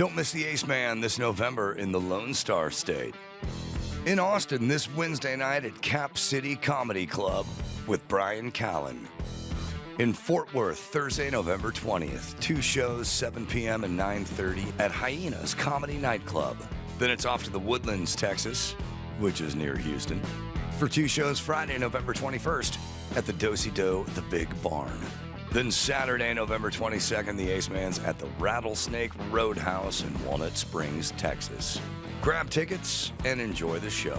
Don't miss the Ace Man this November in the Lone Star State. In Austin this Wednesday night at Cap City Comedy Club with Brian Callen. In Fort Worth, Thursday, November 20th, 2 shows, 7 p.m. and 9:30 at Hyenas Comedy Nightclub. Then it's off to the Woodlands, Texas, which is near Houston, for 2 shows Friday, November 21st at the Do-Si-Do, the Big Barn. Then Saturday, November 22nd, the Ace Man's at the Rattlesnake Roadhouse in Walnut Springs, Texas. Grab tickets and enjoy the show.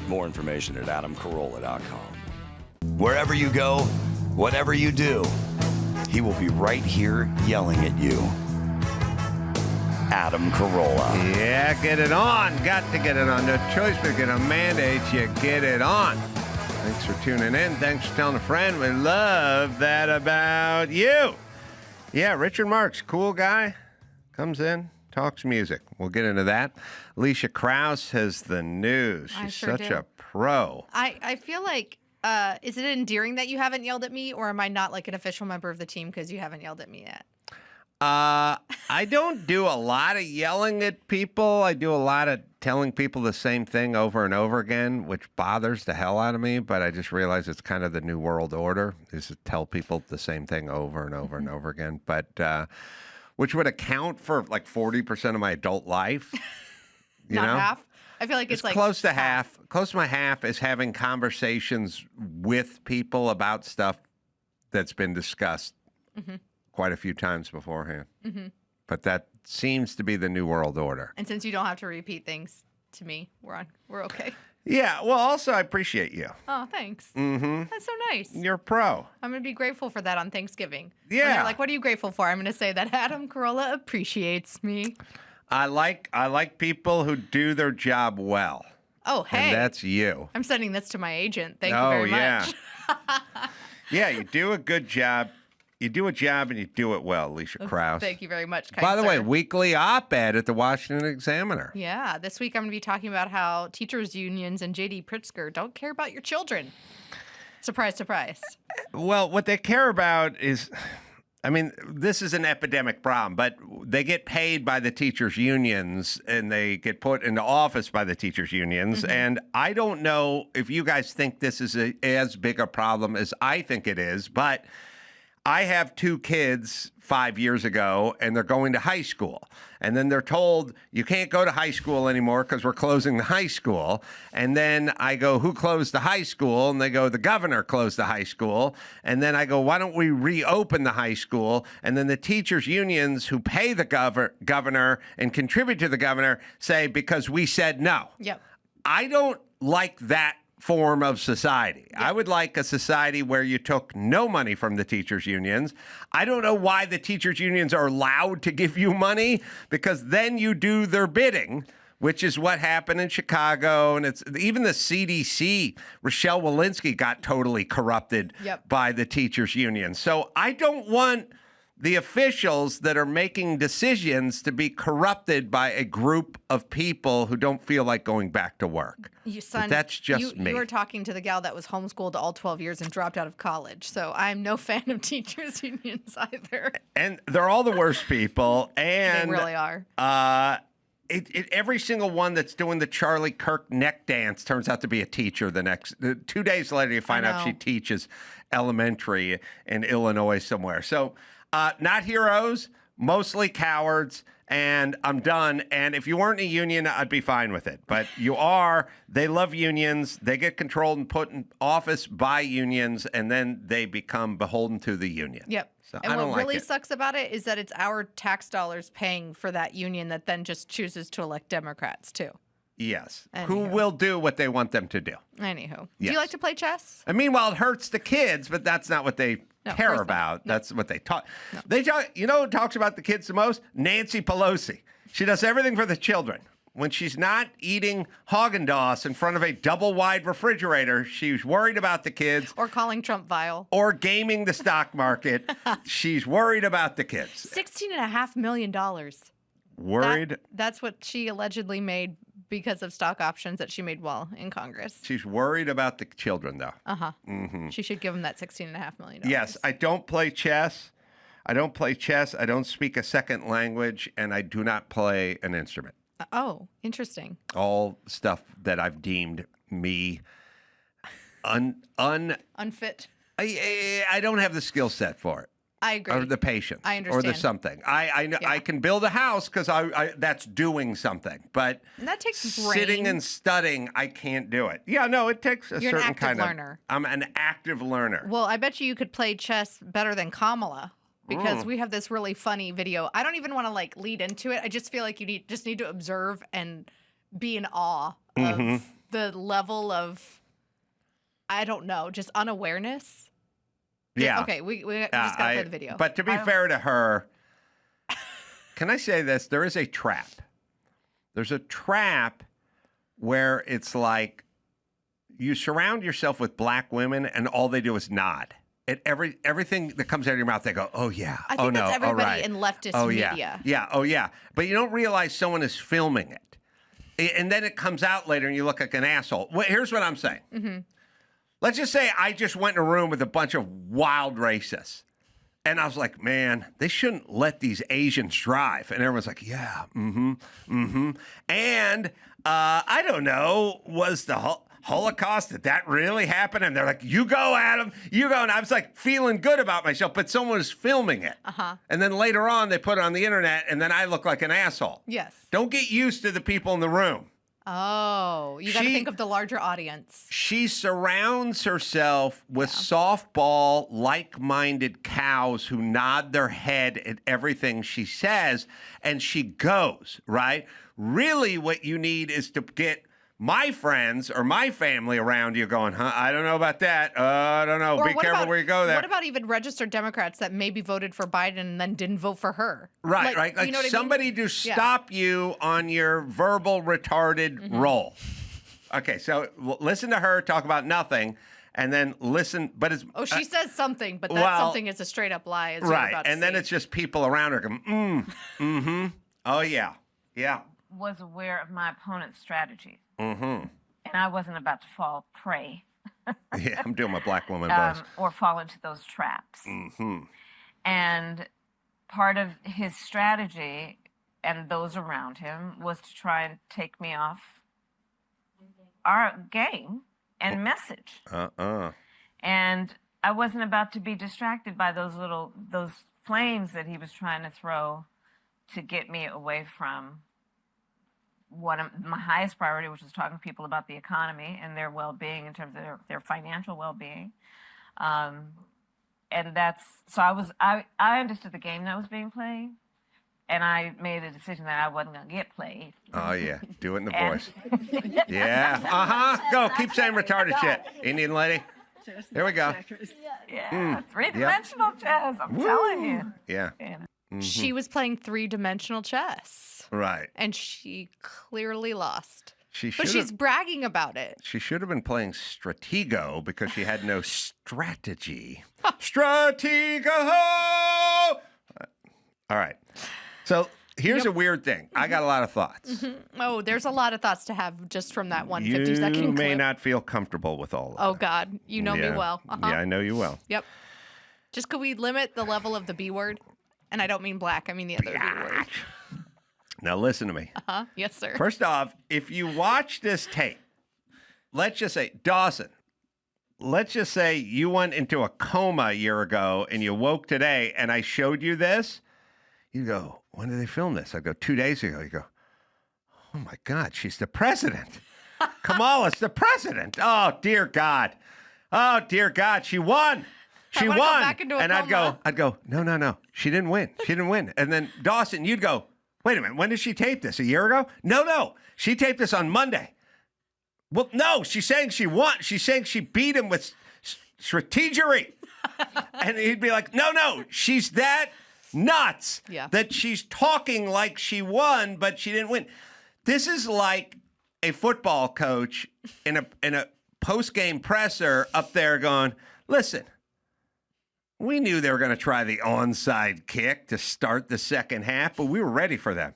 More information at adamcarolla.com. Wherever you go, whatever you do, he will be right here yelling at you. Adam Carolla. Yeah, get it on. Got to get it on. No choice but going to mandate you get it on. Thanks for tuning in. Thanks for telling a friend. We love that about you. Yeah, Richard Marx, cool guy. Comes in, talks music. We'll get into that. ELISHA KRAUSS has the news. She's such a pro. I feel like... is it endearing that you haven't yelled at me, or am I not like an official member of the team because you haven't yelled at me yet? I don't do a lot of yelling at people. I do a lot of telling people the same thing over and over again, which bothers the hell out of me. But I just realize it's kind of the new world order, is to tell people the same thing over and over and over again. But which would account for like 40% of my adult life. You Not know? half? I feel like it's like close to half. Close to my half is having conversations with people about stuff that's been discussed quite a few times beforehand. But that seems to be the new world order. And since you don't have to repeat things to me, we're okay. Yeah. Well, also, I appreciate you. Oh, thanks. That's so nice. You're a pro. I'm going to be grateful for that on Thanksgiving. Yeah. When they're like, what are you grateful for? I'm going to say that Adam Carolla appreciates me. I like people who do their job well. Oh, hey. And that's you. I'm sending this to my agent. Thank you very much. Yeah, you do a good job. You do a job and you do it well, ELISHA KRAUSS. Thank you very much, kind By the way, sir. Weekly op-ed at the Washington Examiner. Yeah, this week I'm going to be talking about how teachers' unions and J.D. Pritzker don't care about your children. Surprise, surprise. Well, what they care about is... I mean, this is an epidemic problem, but they get paid by the teachers' unions and they get put into office by the teachers' unions. And I don't know if you guys think this is as big a problem as I think it is, but I have 2 kids 5 years ago, and they're going to high school. And then they're told, you can't go to high school anymore because we're closing the high school. And then I go, who closed the high school? And they go, the governor closed the high school. And then I go, why don't we reopen the high school? And then the teachers' unions who pay the governor and contribute to the governor say, because we said no. Yep. I don't like that form of society. I would like a society where you took no money from the teachers' unions. I don't know why the teachers' unions are allowed to give you money, because then you do their bidding, which is what happened in Chicago. And it's even the CDC, Rochelle Walensky got totally corrupted by the teachers' union. So I don't want the officials that are making decisions to be corrupted by a group of people who don't feel like going back to work. Son, that's just me. You were talking to the gal that was homeschooled all 12 years and dropped out of college. So I'm no fan of teachers' unions either. And they're all the worst people. And they really are. Every single one that's doing the Charlie Kirk neck dance turns out to be a teacher the next 2 days later. You find out she teaches elementary in Illinois somewhere. So not heroes, mostly cowards, and I'm done. And if you weren't in a union, I'd be fine with it. But you are. They love unions. They get controlled and put in office by unions, and then they become beholden to the union. Yep. So and I don't what like really it. sucks about it is that it's our tax dollars paying for that union that then just chooses to elect Democrats, too. Yes. Anywho. Who will do what they want them to do. Anywho. Yes. Do you like to play chess? And meanwhile, it hurts the kids, but that's not what they care about. That's what they talk. They talk. You know who talks about the kids the most? Nancy Pelosi. She does everything for the children. When she's not eating Haagen-Dazs in front of a double-wide refrigerator, she's worried about the kids. Or calling Trump vile. Or gaming the stock market. She's worried about the kids. $16.5 million. Worried? That's what she allegedly made because of stock options that she made while in Congress. She's worried about the children, though. Uh-huh. She should give them that $16.5 million. Yes, I don't play chess. I don't play chess. I don't speak a second language, and I do not play an instrument. Oh, interesting. All stuff that I've deemed me Unfit. I don't have the skill set for it. I agree. Or the patience. I understand. Or the something. I know I can build a house because I that's doing something. But And that takes sitting brain. and studying, I can't do it. Yeah, no, it takes a You're an certain active kind of learner. I'm an active learner. Well, I bet you could play chess better than Kamala because we have this really funny video. I don't even want to like lead into it. I just feel like you just need to observe and be in awe of the level of, I don't know, just unawareness. Yeah. Okay, we just got to play the video. But to be fair to her, can I say this? There is a trap. There's a trap where it's like you surround yourself with black women and all they do is nod. At everything that comes out of your mouth, they go, "Oh yeah, I think that's everybody all right. in leftist oh, media. Yeah, oh yeah." But you don't realize someone is filming it, and then it comes out later, and you look like an asshole. Well, here's what I'm saying. Mm-hmm. Let's just say I just went in a room with a bunch of wild racists. And I was like, man, they shouldn't let these Asians drive. And everyone's like, yeah, And I don't know, was the Holocaust, did that really happen? And they're like, you go, Adam, you go. And I was like feeling good about myself, but someone was filming it. And then later on, they put it on the internet, and then I look like an asshole. Yes. Don't get used to the people in the room. Oh, you got to think of the larger audience. She surrounds herself with softball, like-minded cows who nod their head at everything she says, and she goes, right? Really what you need is to get my friends or my family around you going, I don't know about that. I don't know. Or Be careful where you go there. What about even registered Democrats that maybe voted for Biden and then didn't vote for her? Right. Like you know what somebody I mean? to stop you on your verbal retarded roll. Okay, so listen to her talk about nothing, and then listen. But it's she says something, but that something is a straight up lie. As you're about to and then see. it's just people around her going, oh yeah. Was aware of my opponent's strategy. Mm-hmm. And I wasn't about to fall prey. Yeah, I'm doing my black woman voice. Or fall into those traps. Mm-hmm. And part of his strategy and those around him was to try and take me off our game and message. And I wasn't about to be distracted by those flames that he was trying to throw to get me away from one of my highest priority, which was talking to people about the economy and their well-being in terms of their financial well-being. And I understood the game that was being played, and I made a decision that I wasn't going to get played. Oh, yeah. Do it in the voice. Yeah. Go. Keep saying retarded shit. Indian lady. Here we go. Yeah. Three-dimensional chess. I'm telling you. Yeah. She was playing three-dimensional chess. Right. And she clearly lost. But she's bragging about it. She should have been playing Stratego because she had no strategy. Stratego! All right. So here's a weird thing. I got a lot of thoughts. Oh, there's a lot of thoughts to have just from that 50-second clip. You may not feel comfortable with all of Oh, them. God. You know me well. Yeah, I know you well. Yep. Just could we limit the level of the B word? And I don't mean black. I mean the other B word. Now listen to me. Yes, sir. First off, if you watch this tape, let's just say, Dawson, let's just say you went into a coma a year ago and you woke today and I showed you this. You go, when did they film this? I go, 2 days ago. You go, oh my God, she's the president. Kamala's the president. Oh, dear God. Oh, dear God, she won. She won. Back into a and coma. I'd go, no. She didn't win. She didn't win. And then Dawson, you'd go, wait a minute, when did she tape this? A year ago? No. She taped this on Monday. Well, no, she's saying she won. She's saying she beat him with strategery. And he'd be like, no, she's that nuts that she's talking like she won, but she didn't win. This is like a football coach in a post-game presser up there going, listen, we knew they were going to try the onside kick to start the second half, but we were ready for them.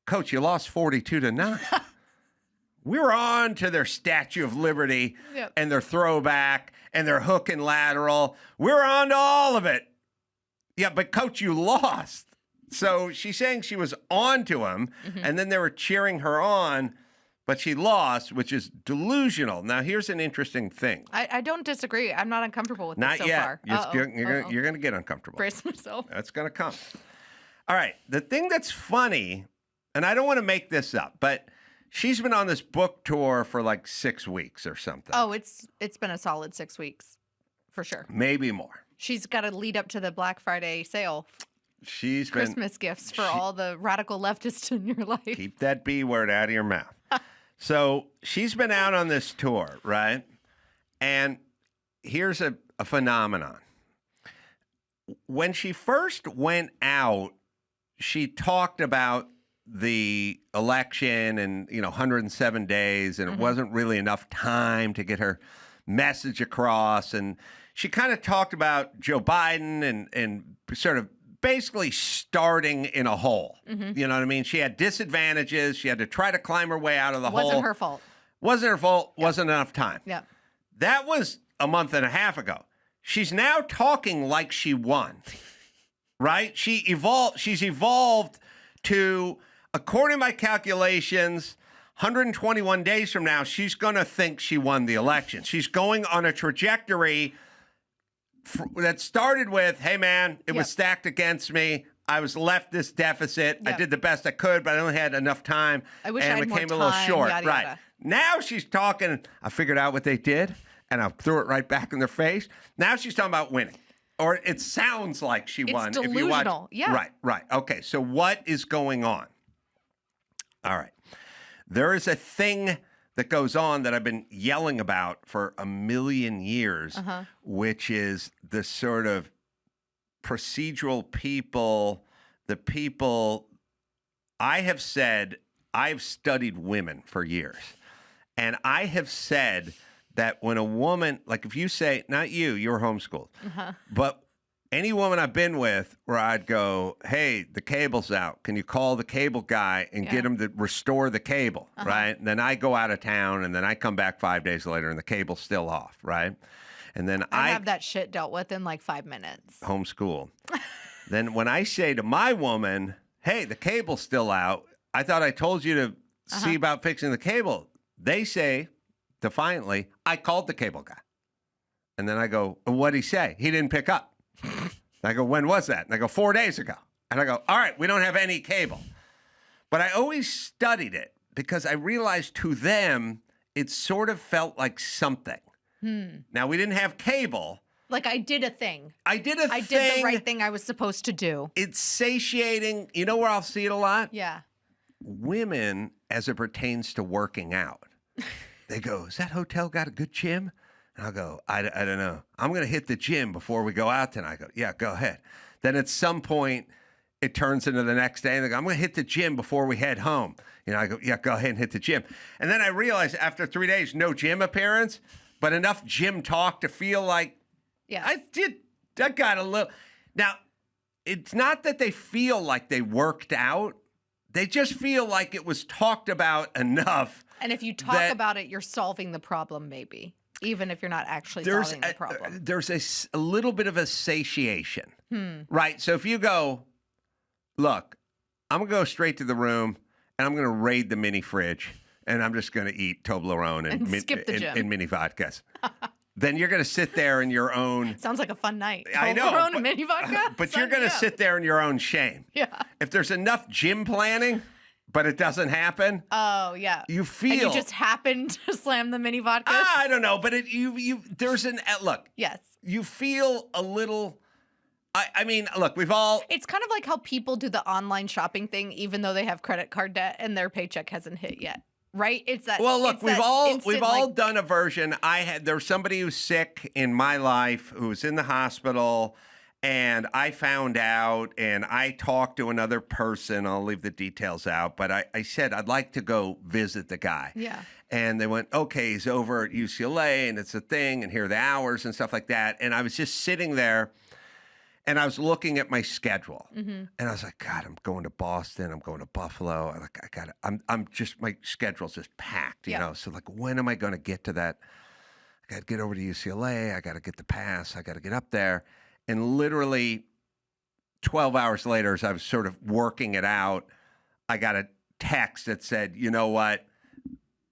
Coach, you lost 42-9. We were on to their Statue of Liberty and their throwback and their hook and lateral. We were on to all of it. Yeah, but Coach, you lost. So she's saying she was on to him, and then they were cheering her on, but she lost, which is delusional. Now, here's an interesting thing. I don't disagree. I'm not uncomfortable with Not this so yet. far. You're going to get uncomfortable. Brace myself. That's going to come. All right. The thing that's funny, and I don't want to make this up, but she's been on this book tour for like 6 weeks or something. Oh, it's been a solid 6 weeks, for sure. Maybe more. She's got to lead up to the Black Friday sale. She's Christmas gifts for all the radical leftists in your life. Keep that B word out of your mouth. So she's been out on this tour, right? And here's a phenomenon. When she first went out, she talked about the election and, 107 days, and it wasn't really enough time to get her message across. And she kind of talked about Joe Biden and sort of basically starting in a hole. You know what I mean? She had disadvantages. She had to try to climb her way out of the hole. Wasn't her fault. Wasn't her fault. Yep. Wasn't enough time. Yeah. That was a month and a half ago. She's now talking like she won, right? She's evolved to, according to my calculations, 121 days from now, she's going to think she won the election. She's going on a trajectory that started with, hey, man, it was stacked against me. I was left this deficit. I did the best I could, but I only had enough time. I wish I had and more it came a little time, short. yada, Right. yada. Now she's talking, I figured out what they did, and I threw it right back in their face. Now she's talking about winning. Or it sounds like she won. It's If you watch. delusional. Yeah. Right. Okay, so what is going on? All right. There is a thing that goes on that I've been yelling about for a million years, which is the sort of procedural people, the people. I have said, I've studied women for years, and I have said that when a woman, like if you say, not you, you're homeschooled, but any woman I've been with where I'd go, hey, the cable's out. Can you call the cable guy and get him to restore the cable, right? And then I go out of town, and then I come back 5 days later, and the cable's still off, right? And then I have that shit dealt with in like 5 minutes. Homeschool. Then when I say to my woman, hey, the cable's still out, I thought I told you to see about fixing the cable. They say, defiantly, I called the cable guy. And then I go, what'd he say? He didn't pick up. I go, when was that? And I go, 4 days ago. And I go, all right, we don't have any cable. But I always studied it because I realized to them, it sort of felt like something. Now, we didn't have cable. Like I did a thing. I did the right thing I was supposed to do. It's satiating. You know where I'll see it a lot? Yeah. Women, as it pertains to working out. They go, has that hotel got a good gym? And I'll go, I don't know. I'm going to hit the gym before we go out tonight. I go, yeah, go ahead. Then at some point, it turns into the next day. And they go, I'm going to hit the gym before we head home. I go, yeah, go ahead and hit the gym. And then I realize after 3 days, no gym appearance, but enough gym talk to feel like I got a little. Now, it's not that they feel like they worked out. They just feel like it was talked about enough. And if you talk about it, you're solving the problem, maybe, even if you're not actually solving the problem. There's a little bit of a satiation, right? So if you go, look, I'm going to go straight to the room, and I'm going to raid the mini fridge, and I'm just going to eat Toblerone and skip the gym. and mini vodkas. Then you're going to sit there in your own. Sounds like a fun night. I know. Toblerone and mini vodka. But you're going to sit there in your own shame. Yeah. If there's enough gym planning, but it doesn't happen. Oh yeah. You feel. And you just happened to slam the mini vodka. I don't know, but there's an look. Yes. You feel a little. I mean, look, we've all. It's kind of like how people do the online shopping thing, even though they have credit card debt and their paycheck hasn't hit yet. Right? It's that. Well, look, we've all like, done a version. There was somebody who's sick in my life who was in the hospital, and I found out, and I talked to another person. I'll leave the details out, but I said I'd like to go visit the guy. Yeah. And they went, okay, he's over at UCLA, and it's a thing, and here are the hours and stuff like that. And I was just sitting there. And I was looking at my schedule, and I was like, God, I'm going to Boston. I'm going to Buffalo. I'm just, my schedule's just packed, you know? So like, when am I going to get to that? I got to get over to UCLA. I got to get the pass. I got to get up there. And literally 12 hours later, as I was sort of working it out, I got a text that said, you know what?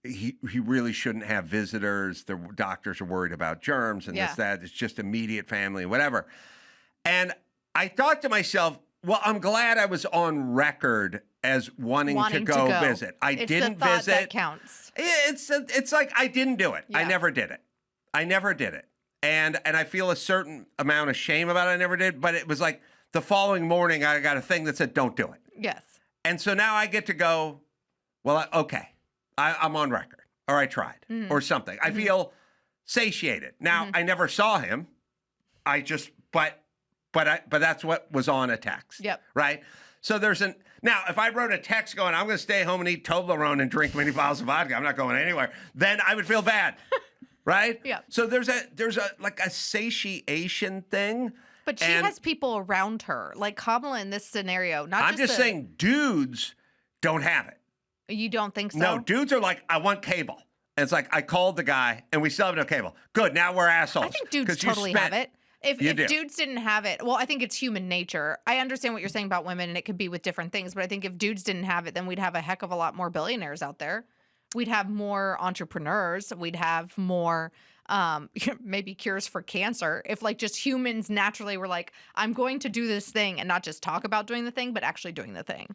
He really shouldn't have visitors. The doctors are worried about germs and this, that. It's just immediate family, whatever. And I thought to myself, well, I'm glad I was on record as wanting to go visit. I didn't the thought visit. That counts. It's like I didn't do it. Yeah. I never did it. And I feel a certain amount of shame about it. I never did. But it was like the following morning, I got a thing that said, don't do it. Yes. And so now I get to go, well, okay, I'm on record, or I tried, or something. I feel satiated. Now, I never saw him. I just, but that's what was on a text. Yep. Right? So now, if I wrote a text going, I'm going to stay home and eat Toblerone and drink many bottles of vodka, I'm not going anywhere, then I would feel bad. Right? Yeah. So there's a like a satiation thing. But she has people around her, like Kamala in this scenario. I'm just saying dudes don't have it. You don't think so? No, dudes are like, I want cable. And it's like, I called the guy and we still have no cable. Good, now we're assholes. I think dudes totally have it. If do. dudes didn't have it, well, I think it's human nature. I understand what you're saying about women, and it could be with different things. But I think if dudes didn't have it, then we'd have a heck of a lot more billionaires out there. We'd have more entrepreneurs. We'd have more maybe cures for cancer. If like just humans naturally were like, I'm going to do this thing and not just talk about doing the thing, but actually doing the thing.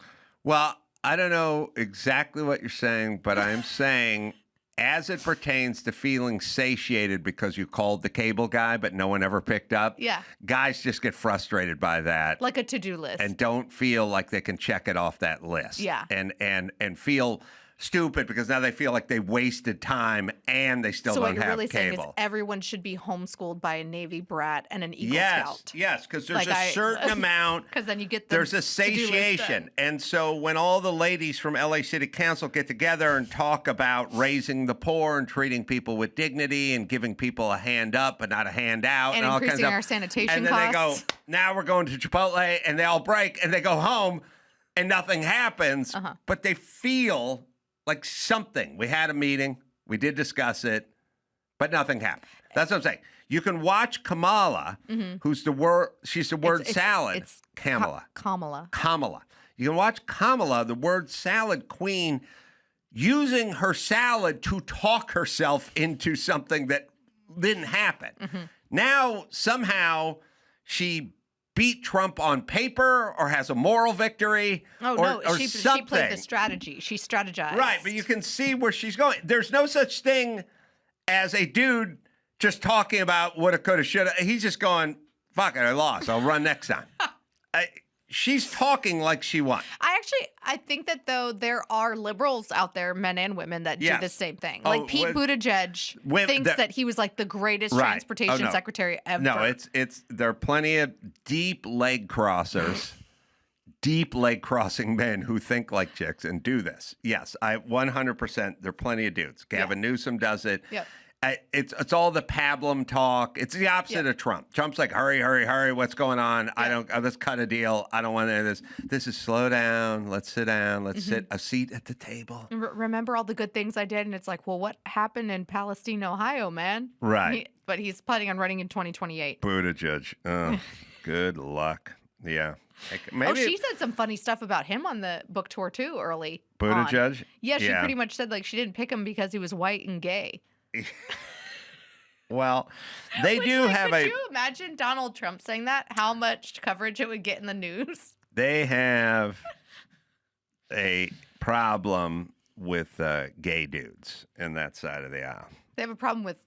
Well, I don't know exactly what you're saying, but I'm saying as it pertains to feeling satiated because you called the cable guy, but no one ever picked up. Yeah. Guys just get frustrated by that. Like a to-do list. And don't feel like they can check it off that list. Yeah. And feel stupid because now they feel like they wasted time and they still don't have cable. So what you're really saying is everyone should be homeschooled by a Navy brat and an Eagle Scout. Yes, because there's a certain amount. Because then you get there's a satiation. And so when all the ladies from LA City Council get together and talk about raising the poor and treating people with dignity and giving people a hand up but not a hand out. And all increasing kinds of our sanitation and then costs. they go, now we're going to Chipotle, and they all break and they go home and nothing happens. But they feel like something. We had a meeting. We did discuss it, but nothing happened. That's what I'm saying. You can watch Kamala, who's the word. She's the word salad. It's Kamala. Kamala. You can watch Kamala, the word salad queen, using her salad to talk herself into something that didn't happen. Now somehow she beat Trump on paper or has a moral victory or she something. She played the strategy. She strategized. Right, but you can see where she's going. There's no such thing as a dude just talking about woulda, coulda, shoulda. He's just going, fuck it, I lost. I'll run next time. She's talking like she won. I think that, though, there are liberals out there, men and women, that do the same thing. Like Pete Buttigieg thinks that he was like the greatest transportation secretary ever. No, there are plenty of deep leg crossers, deep leg crossing men who think like chicks and do this. Yes, 100%. There are plenty of dudes. Gavin Newsom does it. Yep. It's all the pablum talk. It's the opposite of Trump. Trump's like, hurry, hurry, hurry. What's going on? Let's cut a deal. I don't want any of this. This is slow down. Let's sit down. Let's sit a seat at the table. Remember all the good things I did? And it's like, well, what happened in Palestine, Ohio, man? Right. But he's planning on running in 2028. Buttigieg. Oh, good luck. Yeah. Maybe she said some funny stuff about him on the book tour, too, early Buttigieg? on. Yeah, she pretty much said, like, she didn't pick him because he was white and gay. Well, they do have Could you imagine Donald Trump saying that? How much coverage it would get in the news? They have a problem with gay dudes in that side of the aisle. They have a problem with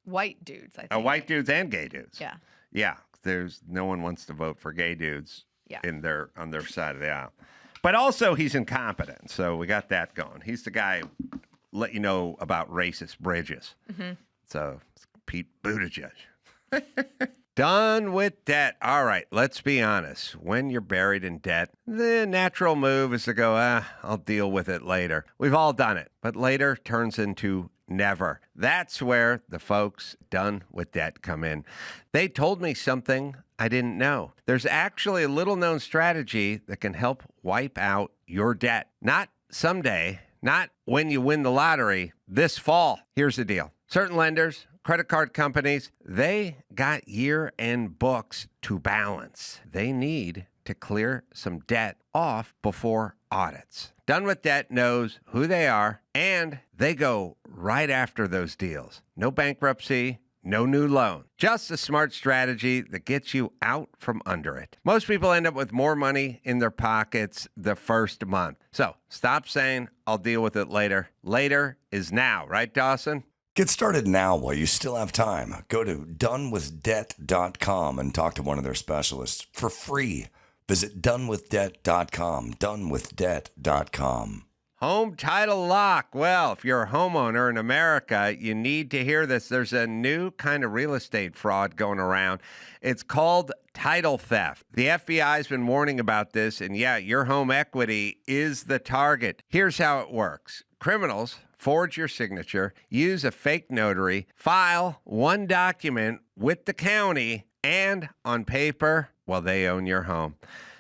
white dudes, I think. White dudes and gay dudes. Yeah. Yeah. There's no one wants to vote for gay dudes on their side of the aisle. But also he's incompetent. So we got that going. He's the guy let you know about racist bridges. So it's Pete Buttigieg. Done with debt. All right, let's be honest. When you're buried in debt, the natural move is to go, I'll deal with it later. We've all done it, but later turns into never. That's where the folks done with debt come in. They told me something I didn't know. There's actually a little-known strategy that can help wipe out your debt. Not someday, not when you win the lottery, this fall. Here's the deal. Certain lenders, credit card companies, they got year-end books to balance. They need to clear some debt off before audits. Done with Debt knows who they are, and they go right after those deals. No bankruptcy, no new loan. Just a smart strategy that gets you out from under it. Most people end up with more money in their pockets the first month. So stop saying, I'll deal with it later. Later is now, right, Dawson? Get started now while you still have time. Go to donewithdebt.com and talk to one of their specialists for free. Visit donewithdebt.com, donewithdebt.com. Home title lock. Well, if you're a homeowner in America, you need to hear this. There's a new kind of real estate fraud going around. It's called title theft. The FBI's been warning about this, and yeah, your home equity is the target. Here's how it works. Criminals forge your signature, use a fake notary, file one document with the county, and on paper, well, they own your home.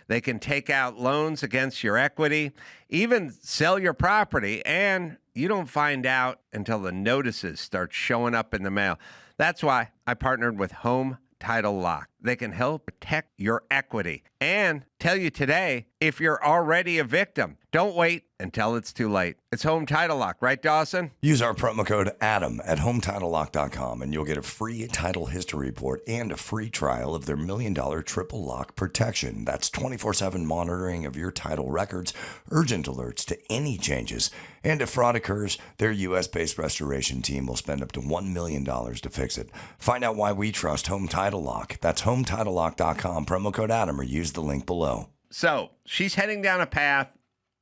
They can take out loans against your equity, even sell your property, and you don't find out until the notices start showing up in the mail. That's why I partnered with Home Title Lock. They can help protect your equity and tell you today if you're already a victim. Don't wait until it's too late. It's Home Title Lock, right, Dawson? Use our promo code ADAM at HometitleLock.com and you'll get a free title history report and a free trial of their $1 million triple lock protection. That's 24/7 monitoring of your title records, urgent alerts to any changes, and if fraud occurs, their U.S.-based restoration team will spend up to $1 million to fix it. Find out why we trust Home Title Lock. That's HometitleLock.com, promo code ADAM, or use the link below. So she's heading down a path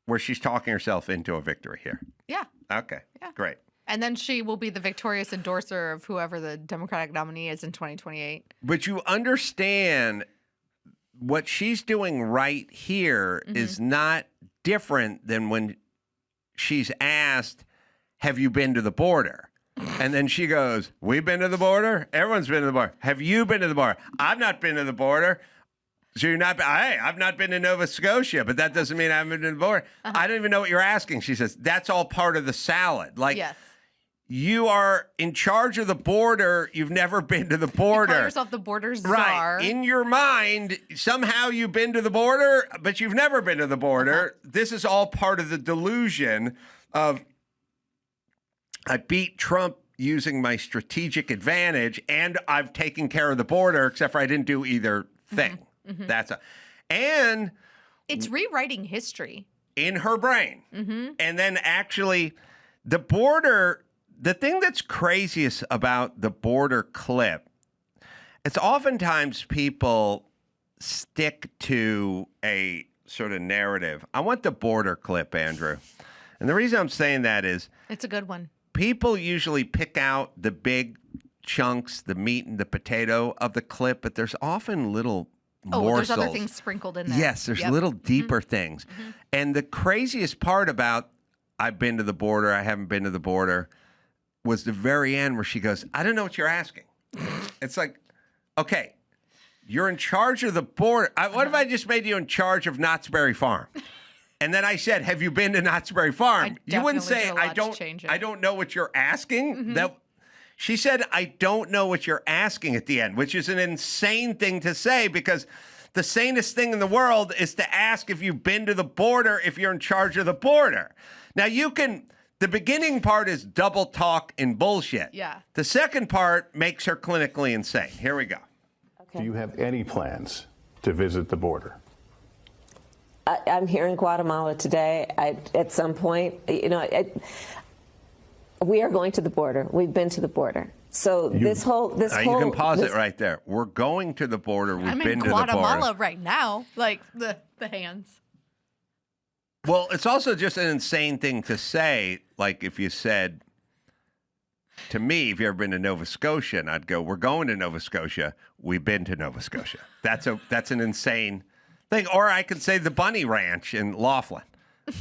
where she's talking herself into a victory here. Yeah. Okay. Yeah. Great. And then she will be the victorious endorser of whoever the Democratic nominee is in 2028. But you understand what she's doing right here is not different than when she's asked, have you been to the border? And then she goes, we've been to the border? Everyone's been to the border. Have you been to the border? I've not been to the border. So you're not, hey, I've not been to Nova Scotia, but that doesn't mean I haven't been to the border. I don't even know what you're asking. She says, that's all part of the salad. Like, Yes. you are in charge of the border. You've never been to the border. You call yourself the border czar. Right. In your mind, somehow you've been to the border, but you've never been to the border. This is all part of the delusion of, I beat Trump using my strategic advantage, and I've taken care of the border, except for I didn't do either thing. And It's rewriting history. in her brain. And then actually, the border, the thing that's craziest about the border clip, it's oftentimes people stick to a sort of narrative. I want the border clip, Andrew. And the reason I'm saying that is It's a good one. people usually pick out the big chunks, the meat and the potato of the clip, but there's often little morsels. There's other things sprinkled in there. Yes, there's little deeper things. And the craziest part about I've been to the border, I haven't been to the border, was the very end where she goes, I don't know what you're asking. It's like, okay, you're in charge of the border. What if I just made you in charge of Knott's Berry Farm? And then I said, have you been to Knott's Berry Farm? You wouldn't say, I don't know what you're asking. She said, I don't know what you're asking at the end, which is an insane thing to say because the sanest thing in the world is to ask if you've been to the border if you're in charge of the border. Now, the beginning part is double talk and bullshit. Yeah. The second part makes her clinically insane. Here we go. Do you have any plans to visit the border? I'm here in Guatemala today. At some point, we are going to the border. We've been to the border. So you can pause it right there. We're going to the border. We've been to the border. I'm in Guatemala right now. Like the hands. Well, it's also just an insane thing to say. Like if you said to me, if you've ever been to Nova Scotia, and I'd go, we're going to Nova Scotia. We've been to Nova Scotia. That's an insane thing. Or I could say the Bunny Ranch in Laughlin.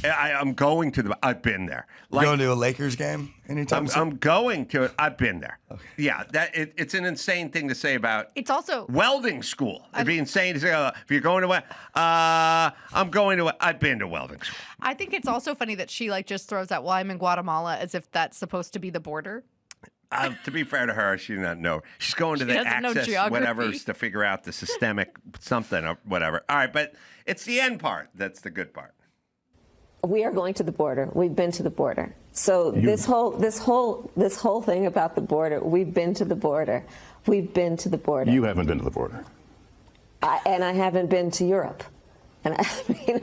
I'm going to I've been there. Like, going to a Lakers game anytime soon? I'm going to it. I've been there. Okay. Yeah, it's an insane thing to say about. It's also welding school. It'd be insane to say, if you're going to I'm going to. I've been to welding school. I think it's also funny that she just throws out, well, I'm in Guatemala as if that's supposed to be the border. To be fair to her, she doesn't know. She's going to the doesn't know access geography. whatever's to figure out the systemic something or whatever. All right, but it's the end part that's the good part. We are going to the border. We've been to the border. So this whole thing about the border, we've been to the border. We've been to the border. You haven't been to the border. And I haven't been to Europe. And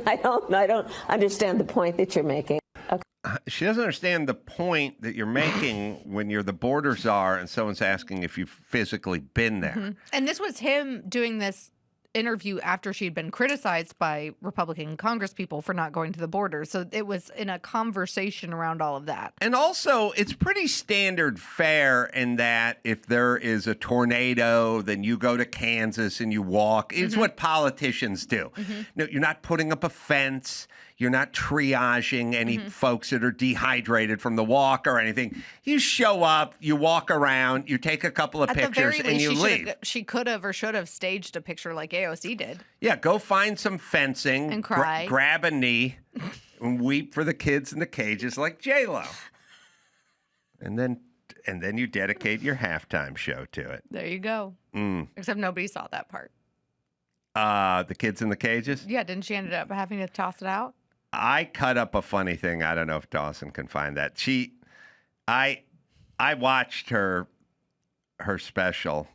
I don't understand the point that you're making. Okay. She doesn't understand the point that you're making when you're the border czar and someone's asking if you've physically been there. Mm-hmm. And this was him doing this interview after she'd been criticized by Republican congresspeople for not going to the border. So it was in a conversation around all of that. And also, it's pretty standard fare in that if there is a tornado, then you go to Kansas and you walk. It's what politicians do. No, you're not putting up a fence. You're not triaging any folks that are dehydrated from the walk or anything. You show up, you walk around, you take a couple of pictures, and you leave. She could have or should have staged a picture like AOC did. Yeah, go find some fencing. And cry. Grab a knee and weep for the kids in the cages like J-Lo. And then you dedicate your halftime show to it. There you go. Except nobody saw that part. The kids in the cages? Yeah, didn't she end up having to toss it out? I cut up a funny thing. I don't know if Dawson can find that. I watched her special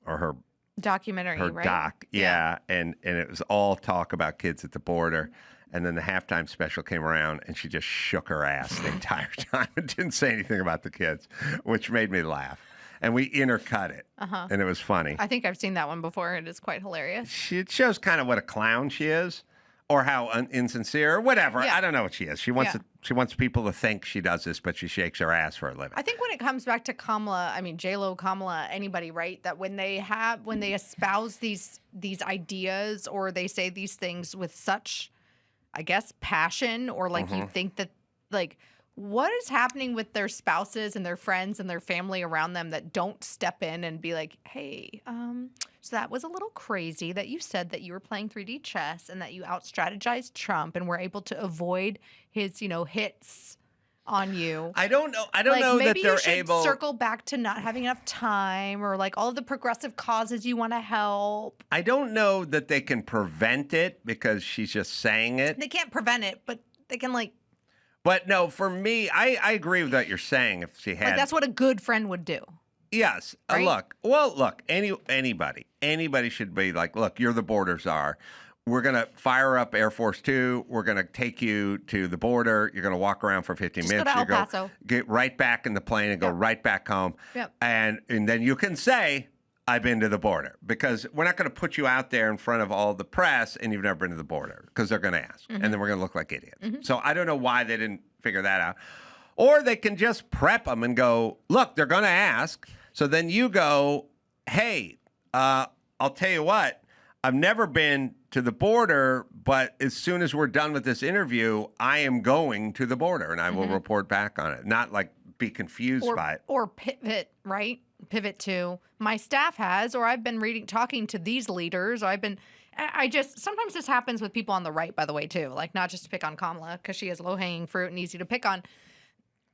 or her Documentary, right? doc. Yeah. And it was all talk about kids at the border. And then the halftime special came around and she just shook her ass the entire time and didn't say anything about the kids, which made me laugh. And we intercut it. And it was funny. I think I've seen that one before. It is quite hilarious. It shows kind of what a clown she is. Or how insincere, or whatever. Yeah. I don't know what she is. She wants people to think she does this, but she shakes her ass for a living. I think when it comes back to Kamala, I mean J-Lo, Kamala, anybody, right? That when they espouse these ideas or they say these things with such, I guess, passion, or like you think that like what is happening with their spouses and their friends and their family around them that don't step in and be like, hey, so that was a little crazy that you said that you were playing 3D chess and that you out-strategized Trump and were able to avoid his, hits on you. I don't know. I don't know that maybe they're you should able. circle back to not having enough time or like all of the progressive causes you want to help. I don't know that they can prevent it because she's just saying it. They can't prevent it, but they can But no, for me, I agree with what you're saying. If she had, that's what a good friend would do. yes, Right? look, anybody should be like, look, you're the border czar. We're going to fire up Air Force 2. We're going to take you to the border. You're going to walk around for 15 Just go minutes. to El You're Paso. get right back in the plane and go right back home. Yep. And then you can say, I've been to the border, because we're not going to put you out there in front of all the press and you've never been to the border, because they're going to ask. And then we're going to look like idiots. So I don't know why they didn't figure that out. Or they can just prep them and go, look, they're going to ask. So then you go, hey, I'll tell you what, I've never been to the border, but as soon as we're done with this interview, I am going to the border and I will report back on it. Not like be confused by it. Or pivot, right? Pivot to my staff has, or I've been talking to these leaders, or I just, sometimes this happens with people on the right, by the way, too. Like, not just to pick on Kamala, because she is low-hanging fruit and easy to pick on.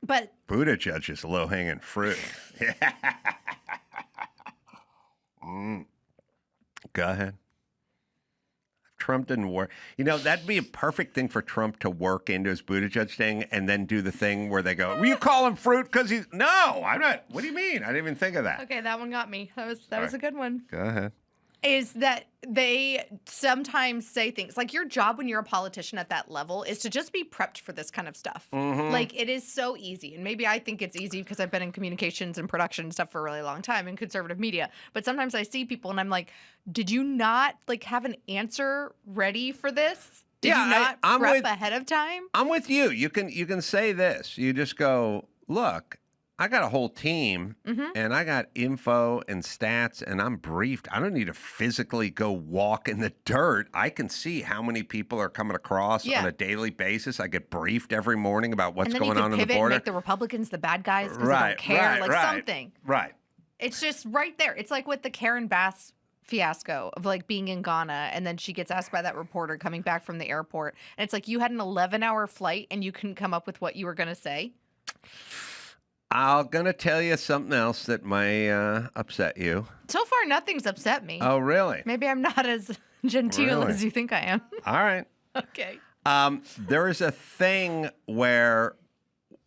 But Buttigieg is low-hanging fruit. Go ahead. Trump didn't work. That'd be a perfect thing for Trump to work into his Buttigieg thing and then do the thing where they go, will you call him fruit because he's... No, I'm not. What do you mean? I didn't even think of that. okay, that one got me. That was a good one. Go ahead. Is that they sometimes say things like your job when you're a politician at that level is to just be prepped for this kind of stuff. Like, it is so easy. And maybe I think it's easy because I've been in communications and production and stuff for a really long time in conservative media. But sometimes I see people and I'm like, did you not have an answer ready for this? Did you not prep ahead of time? I'm with you. You can say this. You just go, look, I got a whole team and I got info and stats and I'm briefed. I don't need to physically go walk in the dirt. I can see how many people are coming across on a daily basis. I get briefed every morning about what's going on in the border. And make the Republicans the bad guys because they don't care, something. Right. It's just right there. It's like with the Karen Bass fiasco of being in Ghana, and then she gets asked by that reporter coming back from the airport, and it's like you had an 11-hour flight and you couldn't come up with what you were going to say. I'm going to tell you something else that might upset you. So far, nothing's upset me. Oh, really? Maybe I'm not as genteel Really? as you think I am. All right. Okay. There is a thing where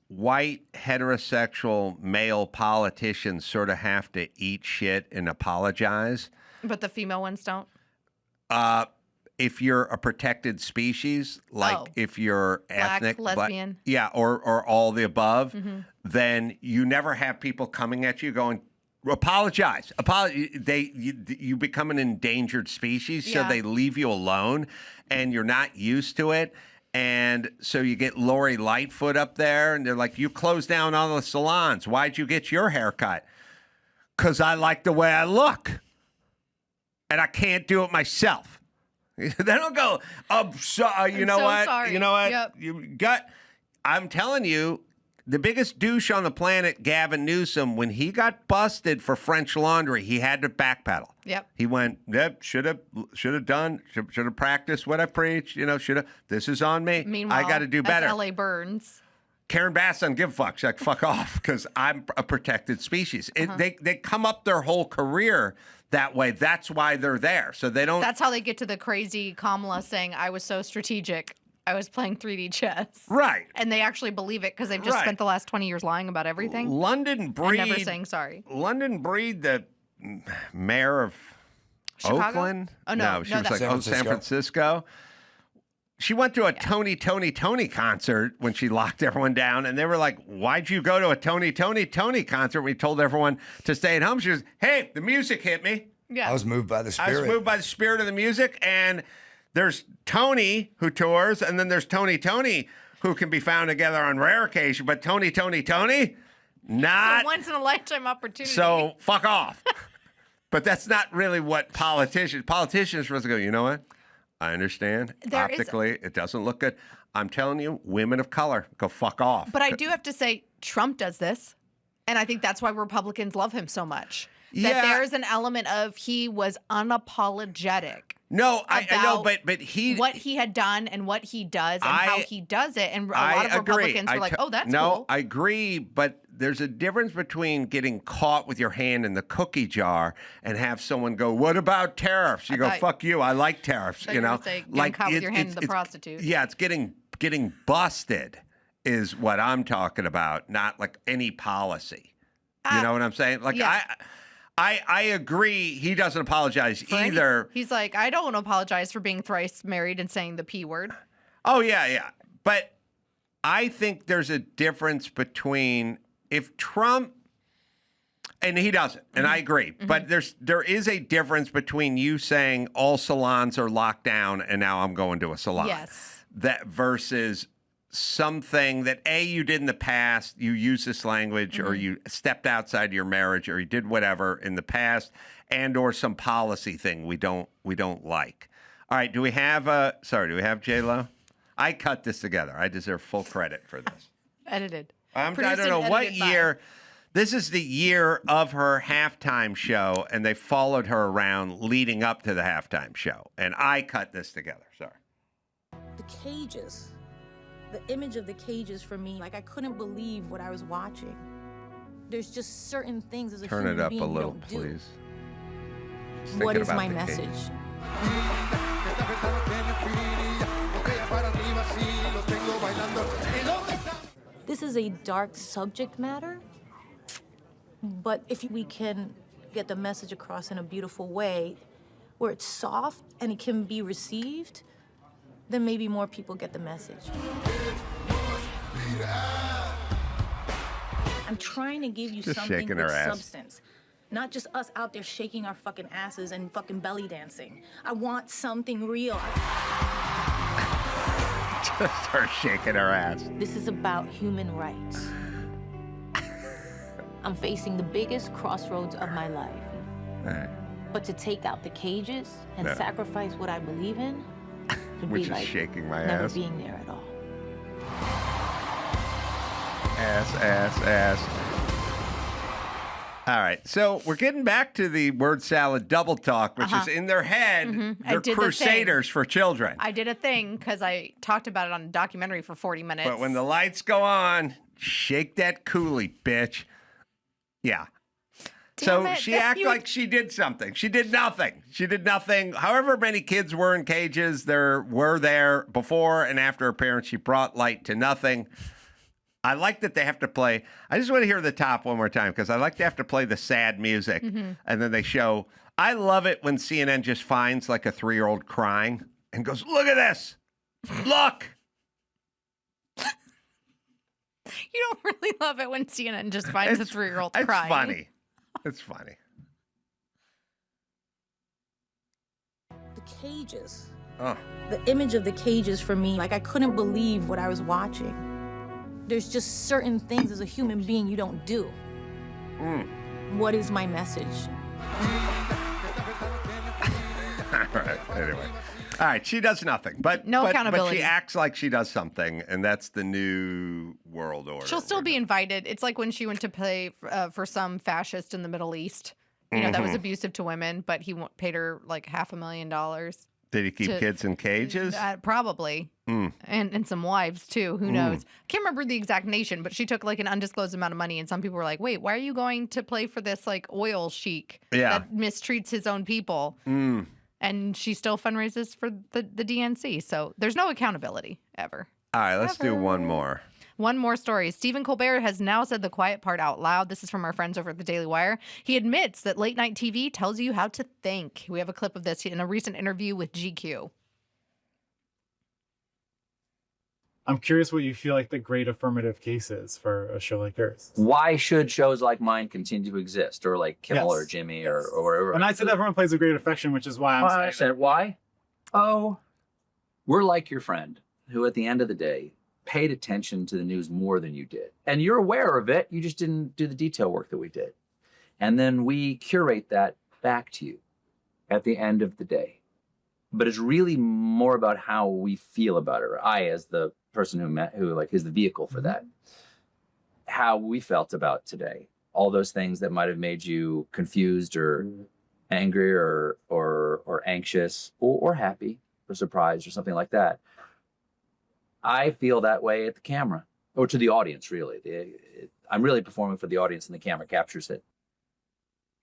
white heterosexual male politicians sort of have to eat shit and apologize. But the female ones don't? If you're a protected species, like if you're Black, ethnic, lesbian. or all the above, then you never have people coming at you going, apologize. You become an endangered species, so Yeah. they leave you alone, and you're not used to it. And so you get Lori Lightfoot up there, and they're like, you closed down all the salons. Why'd you get your hair cut? Because I like the way I look, and I can't do it myself. They don't go, you know so what? sorry. You know what? Yep. I'm telling you, the biggest douche on the planet, Gavin Newsom, when he got busted for French Laundry, he had to backpedal. Yep. He went, should have practiced what I preach, should have, this is on me. Meanwhile, I got to do better. That's L.A. Burns. Karen Bass doesn't give a fuck. She's like, fuck off, because I'm a protected species. They come up their whole career that way. That's why they're there. So they don't. That's how they get to the crazy Kamala saying, I was so strategic. I was playing 3D chess. Right. And they actually believe it because they've just spent the last 20 years lying about everything. London Breed. And never saying sorry. London Breed, the mayor of Chicago? Oakland. Oh, no. She was like, San Francisco. She went to a Tony concert when she locked everyone down, and they were like, why'd you go to a Tony concert when we told everyone to stay at home? She goes, hey, the music hit me. Yeah. I was moved by the spirit. I was moved by the spirit of the music, and there's Tony who tours, and then there's Tony who can be found together on rare occasion, but Tony, not. It's a once-in-a-lifetime opportunity. So fuck off. But that's not really what politicians are supposed to go, you know what? I understand. Optically, it doesn't look good. I'm telling you, women of color, go fuck off. But I do have to say, Trump does this. And I think that's why Republicans love him so much. That Yeah. there's an element of he was unapologetic. No, I know, but he what he had done and what he does and how he does it, and a lot of Republicans were like, "Oh, that's no, cool." I agree, but there's a difference between getting caught with your hand in the cookie jar and have someone go, "What about tariffs?" You go, "Fuck you, I like tariffs." You know, say, like caught with your hand in the prostitute. Yeah, it's getting busted is what I'm talking about, not like any policy. You know what I'm saying? Like yeah. I agree. He doesn't apologize either. He's like, I don't apologize for being thrice married and saying the P word. Oh, yeah. But I think there's a difference between if Trump, and he doesn't, and I agree, but there is a difference between you saying all salons are locked down and now I'm going to a salon. Yes. That versus something that you did in the past, you used this language or you stepped outside your marriage or you did whatever in the past, and or some policy thing we don't like. All right, do we have J-Lo? I cut this together. I deserve full credit for this. Edited. I don't know what year. This is the year of her halftime show, and they followed her around leading up to the halftime show, and I cut this together. Sorry. The cages. The image of the cages for me, like I couldn't believe what I was watching. There's just certain things as a Turn human it up being a you little, don't do. please. What is my message? This is a dark subject matter, but if we can get the message across in a beautiful way, where it's soft and it can be received, then maybe more people get the message. I'm trying to give you Just something shaking with her ass. substance. Not just us out there shaking our fucking asses and fucking belly dancing. I want something real. Just start shaking her ass. This is about human rights. I'm facing the biggest crossroads of my life. All right. But to take out the cages and sacrifice what I believe in would Which be is like shaking my never ass. being there at all. Ass. All right. So we're getting back to the word salad double talk, which is in their head. I They're did the crusaders for children. I did a thing because I talked about it on a documentary for 40 minutes. But when the lights go on, shake that coolie, bitch. Yeah. Damn So it, she that acted you- like she did something. She did nothing. She did nothing. However many kids were in cages, there were there before and after her parents. She brought light to nothing. I like that they have to play. I just want to hear the top one more time because I like to have to play the sad music. And then they show. I love it when CNN just finds like a 3-year-old crying and goes, look at this. Look. You don't really love it when CNN just finds a 3-year-old crying. It's funny. It's funny. The cages. Oh. The image of the cages for me, like I couldn't believe what I was watching. There's just certain things as a human being you don't do. What is my message? All right. Anyway. All right. She does nothing. But accountability. But she acts like she does something, and that's the new world order. She'll still be invited. It's like when she went to play for some fascist in the Middle East. You know, that was abusive to women, but he paid her like $500,000. Did he keep kids in cages? Probably. And some wives, too. Who knows? Can't remember the exact nation, but she took like an undisclosed amount of money. And some people were like, wait, why are you going to play for this like oil sheik that mistreats his own people? And she still fundraises for the DNC. So there's no accountability ever. All right, let's do one more. One more story. Stephen Colbert has now said the quiet part out loud. This is from our friends over at the Daily Wire. He admits that late night TV tells you how to think. We have a clip of this in a recent interview with GQ. I'm curious what you feel like the great affirmative case is for a show like yours. Why should shows like mine continue to exist, or like Kimmel or Jimmy or whatever? And I said everyone plays a great affection, which is why I'm saying I said, why? Oh, we're like your friend who at the end of the day paid attention to the news more than you did. And you're aware of it, you just didn't do the detail work that we did. And then we curate that back to you at the end of the day. But it's really more about how we feel about it, or I as the person who like is the vehicle for that, how we felt about today. All those things that might have made you confused or angry or anxious or happy or surprised or something like that. I feel that way at the camera, or to the audience, really. I'm really performing for the audience, and the camera captures it.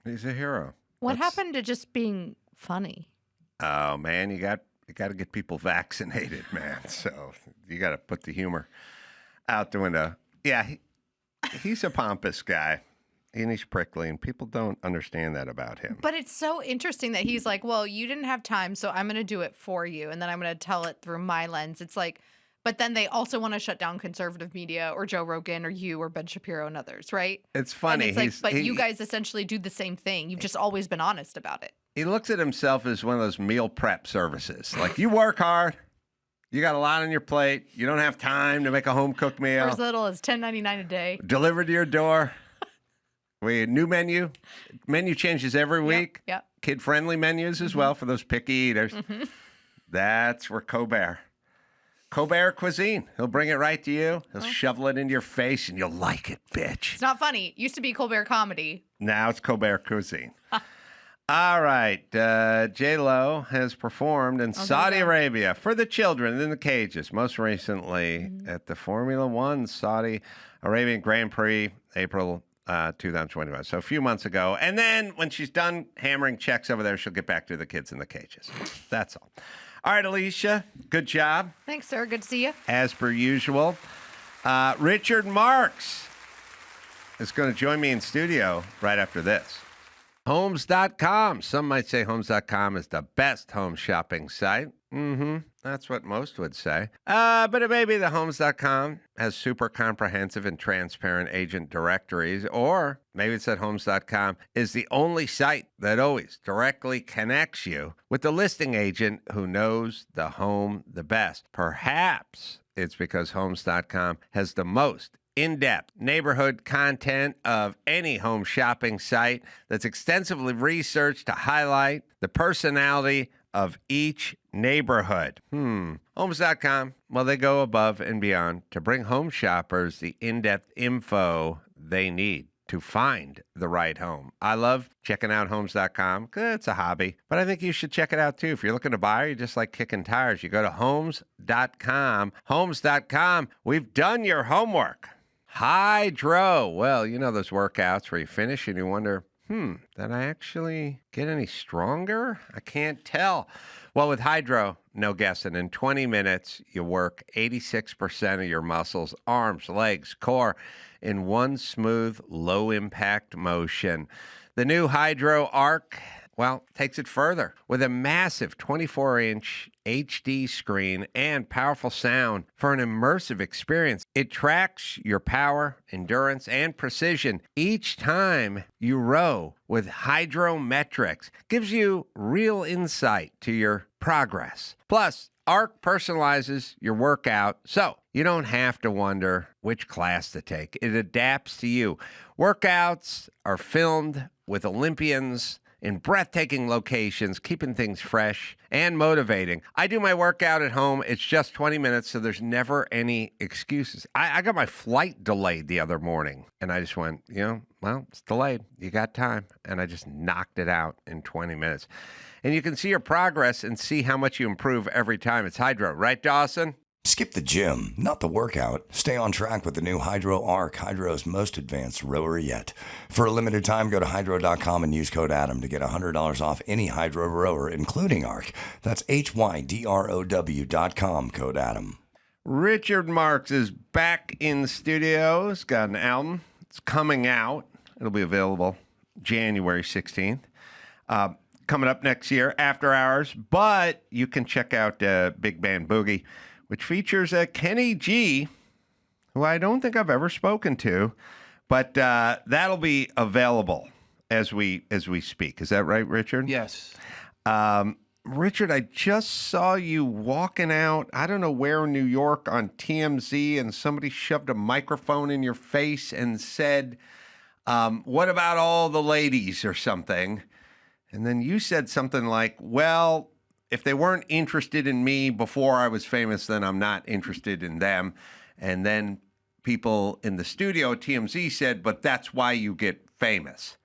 He's a hero. What happened to just being funny? Oh, man, you got to get people vaccinated, man. So you got to put the humor out the window. Yeah, he's a pompous guy, and he's prickly, and people don't understand that about him. But it's so interesting that he's like, well, you didn't have time, so I'm going to do it for you, and then I'm going to tell it through my lens. It's like, but then they also want to shut down conservative media or Joe Rogan or you or Ben Shapiro and others, right? It's funny. And it's like, you guys essentially do the same thing. You've just always been honest about it. He looks at himself as one of those meal prep services. Like, you work hard. You got a lot on your plate. You don't have time to make a home-cooked meal. For as little as $10.99 a day. Delivered to your door. New menu. Menu changes every week. Yep. Kid-friendly menus as well for those picky eaters. That's where Colbert cuisine. He'll bring it right to you. He'll shovel it into your face, and you'll like it, bitch. It's not funny. It used to be Colbert comedy. Now it's Colbert cuisine. All right. J-Lo has performed in Saudi Arabia for the children in the cages, most recently at the Formula One Saudi Arabian Grand Prix, April 2021. So a few months ago. And then when she's done hammering checks over there, she'll get back to the kids in the cages. That's all. All right, Elisha, good job. Thanks, sir. Good to see you. As per usual. Richard Marx is going to join me in studio right after this. Homes.com. Some might say Homes.com is the best home shopping site. That's what most would say. But it may be that Homes.com has super comprehensive and transparent agent directories, or maybe it's that Homes.com is the only site that always directly connects you with the listing agent who knows the home the best. Perhaps it's because Homes.com has the most in-depth neighborhood content of any home shopping site that's extensively researched to highlight the personality of each neighborhood. Homes.com, well, they go above and beyond to bring home shoppers the in-depth info they need to find the right home. I love checking out homes.com. It's a hobby, but I think you should check it out too. If you're looking to buy or you just like kicking tires, you go to homes.com. Homes.com. We've done your homework. Hydro. Well, you know those workouts where you finish and you wonder, did I actually get any stronger? I can't tell. Well, with Hydro, no guessing. In 20 minutes, you work 86% of your muscles, arms, legs, core, in one smooth, low-impact motion. The new Hydro Arc, well, takes it further. With a massive 24-inch HD screen and powerful sound for an immersive experience, it tracks your power, endurance, and precision each time you row with Hydrometrics. Gives you real insight to your progress. Plus, Arc personalizes your workout, so you don't have to wonder which class to take. It adapts to you. Workouts are filmed with Olympians in breathtaking locations, keeping things fresh and motivating. I do my workout at home. It's just 20 minutes, so there's never any excuses. I got my flight delayed the other morning, and I just went, well, it's delayed. You got time. And I just knocked it out in 20 minutes. And you can see your progress and see how much you improve every time. It's Hydro, right, Dawson? Skip the gym, not the workout. Stay on track with the new Hydro Arc, Hydro's most advanced rower yet. For a limited time, go to hydro.com and use code ADAM to get $100 off any Hydro rower, including Arc. That's HYDROW.com, code ADAM. Richard Marx is back in the studio. He's got an album. It's coming out. It'll be available January 16th. Coming up next year, After Hours. But you can check out Big Band Boogie, which features Kenny G, who I don't think I've ever spoken to, but that'll be available as we speak. Is that right, Richard? Yes. Richard, I just saw you walking out, I don't know where in New York, on TMZ, and somebody shoved a microphone in your face and said, what about all the ladies or something? And then you said something like, well, if they weren't interested in me before I was famous, then I'm not interested in them. And then people in the studio at TMZ said, but that's why you get famous.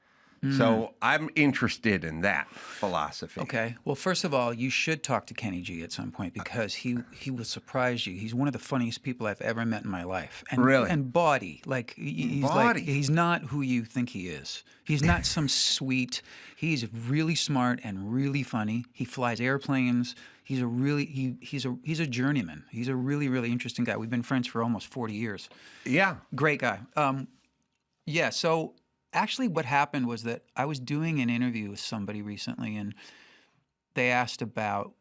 So I'm interested in that philosophy. Okay. Well, first of all, you should talk to Kenny G at some point because he will surprise you. He's one of the funniest people I've ever met in my life. And, really? And bawdy. Like, he's not who you think he is. He's not some sweet. He's really smart and really funny. He flies airplanes. He's a journeyman. He's a really, really interesting guy. We've been friends for almost 40 years. Yeah. Great guy. So actually what happened was that I was doing an interview with somebody recently, and they asked about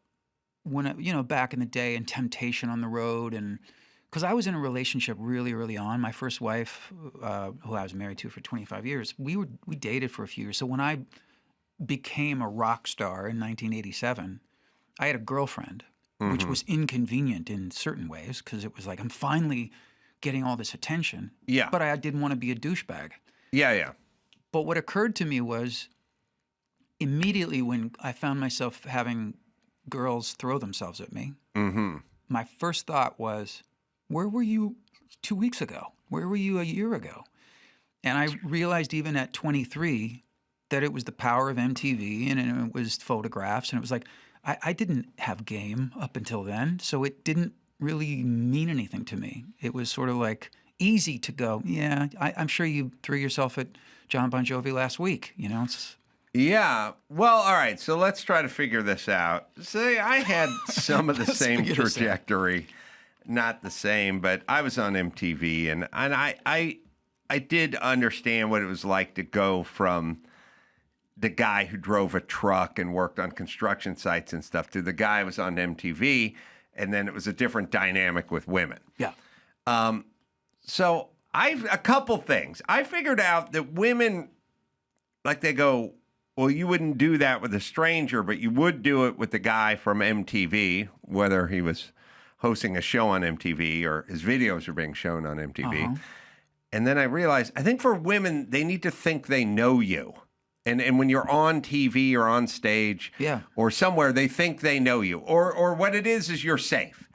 when, back in the day and temptation on the road. And because I was in a relationship really early on. My first wife, who I was married to for 25 years, we dated for a few years. So when I became a rock star in 1987, I had a girlfriend, which was inconvenient in certain ways because it was like, I'm finally getting all this attention. Yeah. But I didn't want to be a douchebag. Yeah. But what occurred to me was immediately when I found myself having girls throw themselves at me, my first thought was, where were you 2 weeks ago? Where were you a year ago? And I realized even at 23 that it was the power of MTV and it was photographs. And it was like, I didn't have game up until then, so it didn't really mean anything to me. It was sort of like easy to go, yeah, I'm sure you threw yourself at John Bon Jovi last week, Yeah. Well, all right. So let's try to figure this out. Say I had some of the same trajectory, not the same, but I was on MTV, and I did understand what it was like to go from the guy who drove a truck and worked on construction sites and stuff to the guy who was on MTV, and then it was a different dynamic with women. Yeah. So a couple things. I figured out that women, like they go, well, you wouldn't do that with a stranger, but you would do it with the guy from MTV, whether he was hosting a show on MTV or his videos were being shown on MTV. And then I realized, I think for women, they need to think they know you. And when you're on TV or on stage or somewhere, they think they know you. Or what it is you're safe.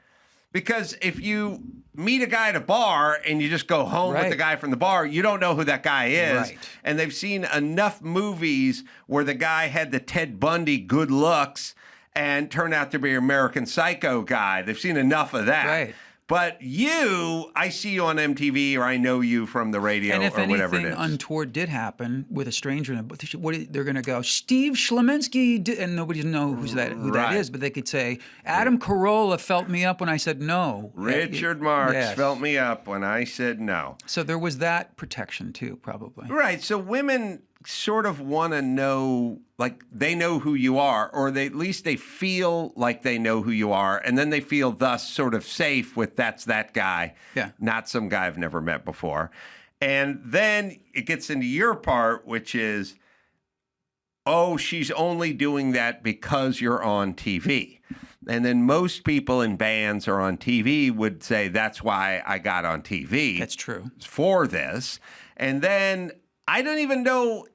Because if you meet a guy at a bar and you just go home with the guy from the bar, you don't know who that guy is. Right. And they've seen enough movies where the guy had the Ted Bundy good looks and turned out to be an American Psycho guy. They've seen enough of that. Right. But you, I see you on MTV or I know you from the radio And if or whatever it anything is. untoward did happen with a stranger, they're going to go, Steve Schlemensky, and nobody knows who that is, but they could say, Adam Carolla felt me up when I said no. Richard Marx Yes. felt me up when I said no. So there was that protection too, probably. Right. So women sort of want to know, like they know who you are, or at least they feel like they know who you are, and then they feel thus sort of safe with that's that guy, not some guy I've never met before. And then it gets into your part, which is, oh, she's only doing that because you're on TV. And then most people in bands or on TV would say, that's why I got on TV. That's true. For this. And then I don't even know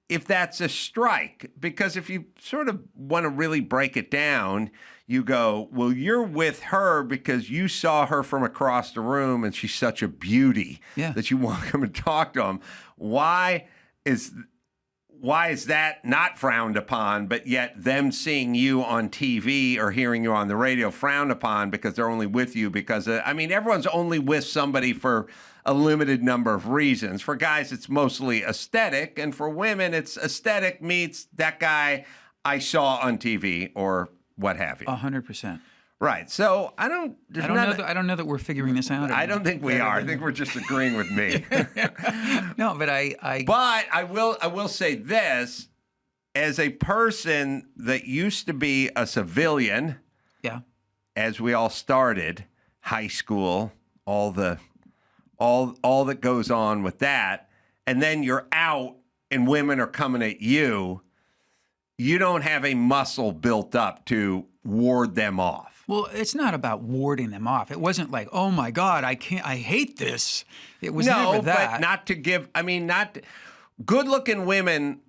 if that's a strike, because if you sort of want to really break it down, you go, well, you're with her because you saw her from across the room and she's such a beauty that you want to come and talk to him. Why is that not frowned upon, but yet them seeing you on TV or hearing you on the radio frowned upon because they're only with you because, everyone's only with somebody for a limited number of reasons. For guys, it's mostly aesthetic, and for women, it's aesthetic meets that guy I saw on TV or what have you. 100%. Right. So I don't know that we're figuring this out. I don't think we are. I think we're just agreeing with me. No, but But I will say this, as a person that used to be a civilian, as we all started, high school, all that goes on with that, and then you're out and women are coming at you, you don't have a muscle built up to ward them off. Well, it's not about warding them off. It wasn't like, oh my God, I hate this. It was never that. But not to give, good-looking women,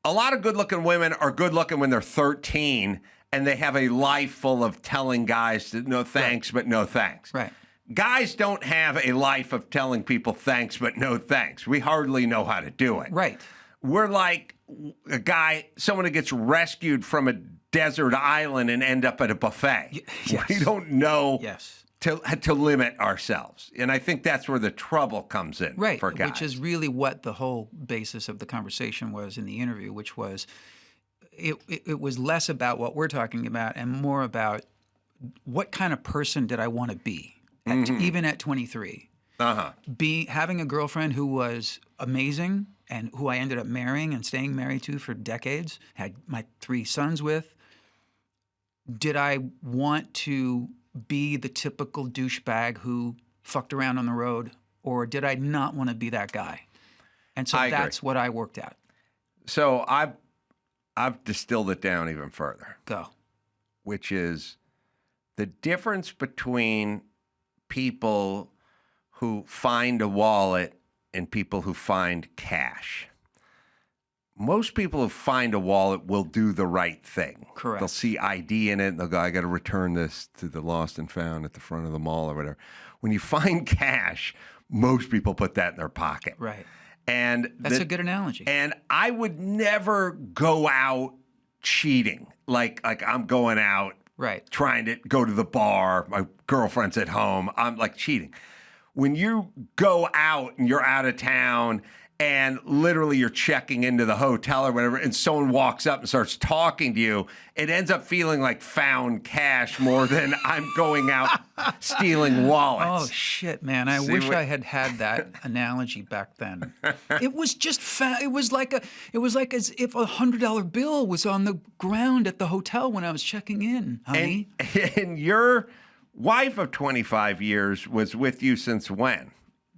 a lot of good-looking women are good-looking when they're 13 and they have a life full of telling guys no thanks, but no thanks. Right. Guys don't have a life of telling people thanks, but no thanks. We hardly know how to do it. Right. We're like someone who gets rescued from a desert island and end up at a buffet. Yes. We don't know Yes. to limit ourselves. And I think that's where the trouble comes in for guys. Which is really what the whole basis of the conversation was in the interview, which was it was less about what we're talking about and more about what kind of person did I want to be, even at 23. Having a girlfriend who was amazing and who I ended up marrying and staying married to for decades, had my 3 sons with. Did I want to be the typical douchebag who fucked around on the road, or did I not want to be that guy? And so that's what I worked at. So I've distilled it down even further. Go. Which is the difference between people who find a wallet and people who find cash. Most people who find a wallet will do the right thing. Correct. They'll see ID in it and they'll go, I got to return this to the lost and found at the front of the mall or whatever. When you find cash, most people put that in their pocket. Right. And that's a good analogy. And I would never go out cheating. Like I'm going out trying to go to the bar. My girlfriend's at home. I'm like cheating. When you go out and you're out of town and literally you're checking into the hotel or whatever, and someone walks up and starts talking to you, it ends up feeling like found cash more than I'm going out stealing wallets. Oh, shit, man. I wish I had that analogy back then. It was just it was like as if a $100 bill was on the ground at the hotel when I was checking in, honey. And your wife of 25 years was with you since when?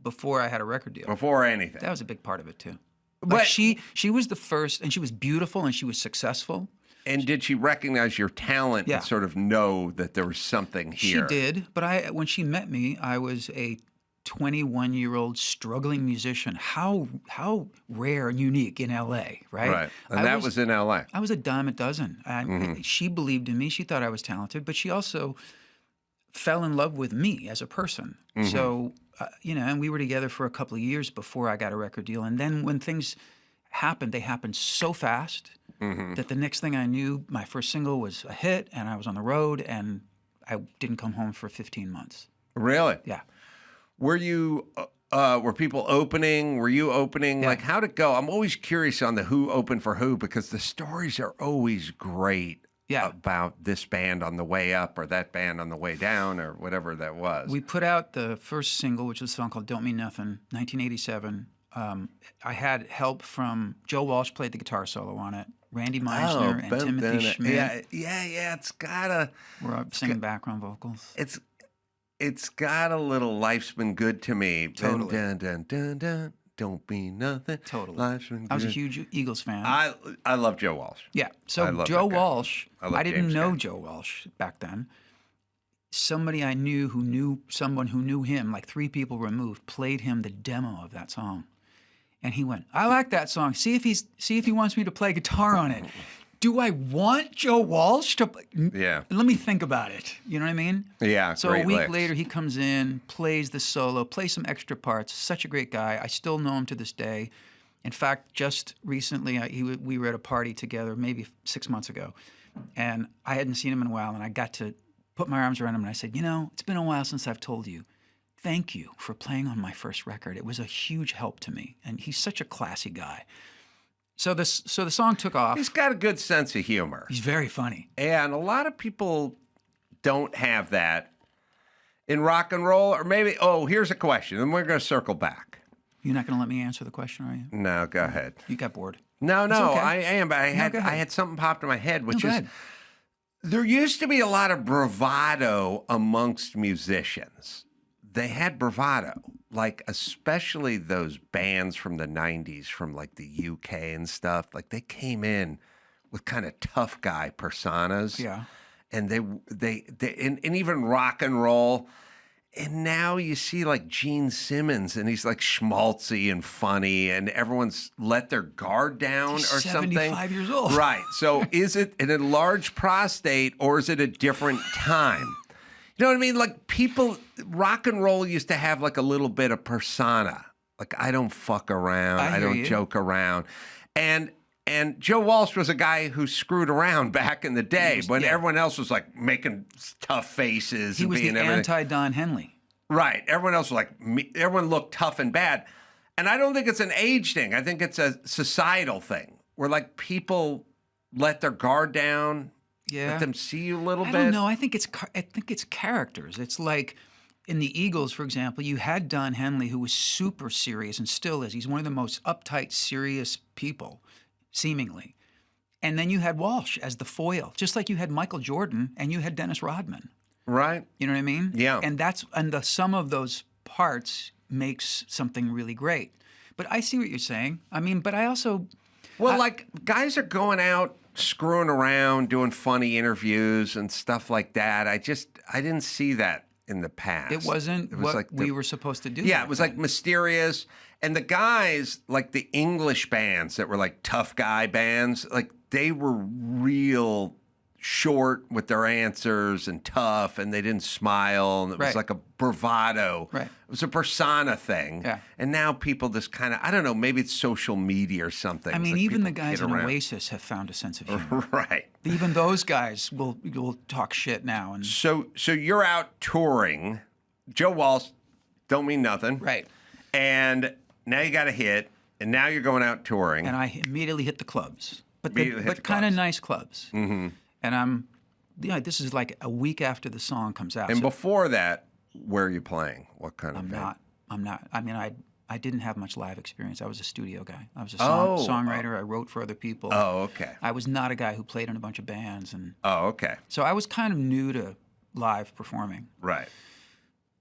Before I had a record deal. Before anything. That was a big part of it, too. But she was the first, and she was beautiful, and she was successful. And did she recognize your talent and sort of know that there was something here? She did, but when she met me, I was a 21-year-old struggling musician. How rare and unique in L.A., right? Right, and that was in L.A. I was a dime a dozen. She believed in me. She thought I was talented, but she also fell in love with me as a person. Mm-hmm. So, and we were together for a couple of years before I got a record deal. And then when things happened, they happened so fast that the next thing I knew, my first single was a hit, and I was on the road, and I didn't come home for 15 months. Really? Yeah. Were you? Were people opening? Were you opening? Yeah. Like, how'd it go? I'm always curious on the who opened for who, because the stories are always great. Yeah. About this band on the way up or that band on the way down or whatever that was. We put out the first single, which was a song called Don't Mean Nothing, 1987. I had help from Joe Walsh, played the guitar solo on it, Randy Meisner and Timothy Schmidt. Yeah. It's gotta. We're singing background vocals. It's got a little "Life's Been Good to Me." Totally. Dun, dun, dun, dun, don't mean nothing. Totally. Life's been I was a good. huge Eagles fan. I love Joe Walsh. Yeah. I So love Joe that guy. Walsh, I love I didn't James know Gunn. Joe Walsh back then. Somebody I knew who knew someone who knew him, like 3 people removed, played him the demo of that song. And he went, "I like that song. See if he wants me to play guitar on it." Do I want Joe Walsh to? Yeah. Let me think about it. You know what I mean? Yeah. So great a week licks. later, he comes in, plays the solo, plays some extra parts. Such a great guy. I still know him to this day. In fact, just recently, we were at a party together, maybe 6 months ago, and I hadn't seen him in a while, and I got to put my arms around him, and I said, it's been a while since I've told you. Thank you for playing on my first record. It was a huge help to me, and he's such a classy guy. So the song took off. He's got a good sense of humor. He's very funny. And a lot of people don't have that in rock and roll, or maybe, here's a question, and we're going to circle back. You're not going to let me answer the question, are you? No, go ahead. You got bored. No, It's okay. I am, but I go ahead. had something popped in my head, which go is ahead. there used to be a lot of bravado amongst musicians. They had bravado, like especially those bands from the 90s from like the UK and stuff. Like they came in with kind of tough guy personas. Yeah. And they and even rock and roll. And now you see like Gene Simmons, and he's like schmaltzy and funny, and everyone's let their guard down He's or something. 75 years old. Right. So is it an enlarged prostate, or is it a different time? You know what I mean? Like people, rock and roll used to have like a little bit of persona. Like I don't fuck around. I I hear don't you. joke around. And Joe Walsh was a guy who screwed around back in the day when everyone else was like making tough faces. He and was being the everything. anti-Don Henley. Right. Everyone else was like, everyone looked tough and bad. And I don't think it's an age thing. I think it's a societal thing where like people let their guard down, let them see you a little bit. I don't know. I think it's characters. It's like in the Eagles, for example, you had Don Henley, who was super serious and still is. He's one of the most uptight, serious people, seemingly. And then you had Walsh as the foil, just like you had Michael Jordan and you had Dennis Rodman. Right. You know what I mean? Yeah. And the sum of those parts makes something really great. But I see what you're saying. I mean, but I also... Well, like guys are going out screwing around, doing funny interviews and stuff like that. I didn't see that in the past. It wasn't what like we were supposed to do. Yeah, back it was then. like mysterious. And the guys, like the English bands that were like tough guy bands, like they were real short with their answers and tough, and they didn't smile. And it was Right. like a bravado. Right. It was a persona thing. Yeah. And now people just kind of, I don't know, maybe it's social media or something. I It's mean, like even the people guys kid in around. Oasis have found a sense of humor. Right. Even those guys will talk shit now. And So you're out touring. Joe Walsh, Don't Mean Nothing. Right. And now you got a hit, and now you're going out touring. And I immediately hit the clubs, but Immediately hit the kind of clubs. nice clubs. Mm-hmm. And this is like a week after the song comes out. And so before that, where are you playing? What kind of band? I'm not. I mean, I didn't have much live experience. I was a studio guy. I was a Oh. songwriter. I wrote for other people. Oh, okay. I was not a guy who played in a bunch of bands, and Oh, okay. so I was kind of new to live performing. Right.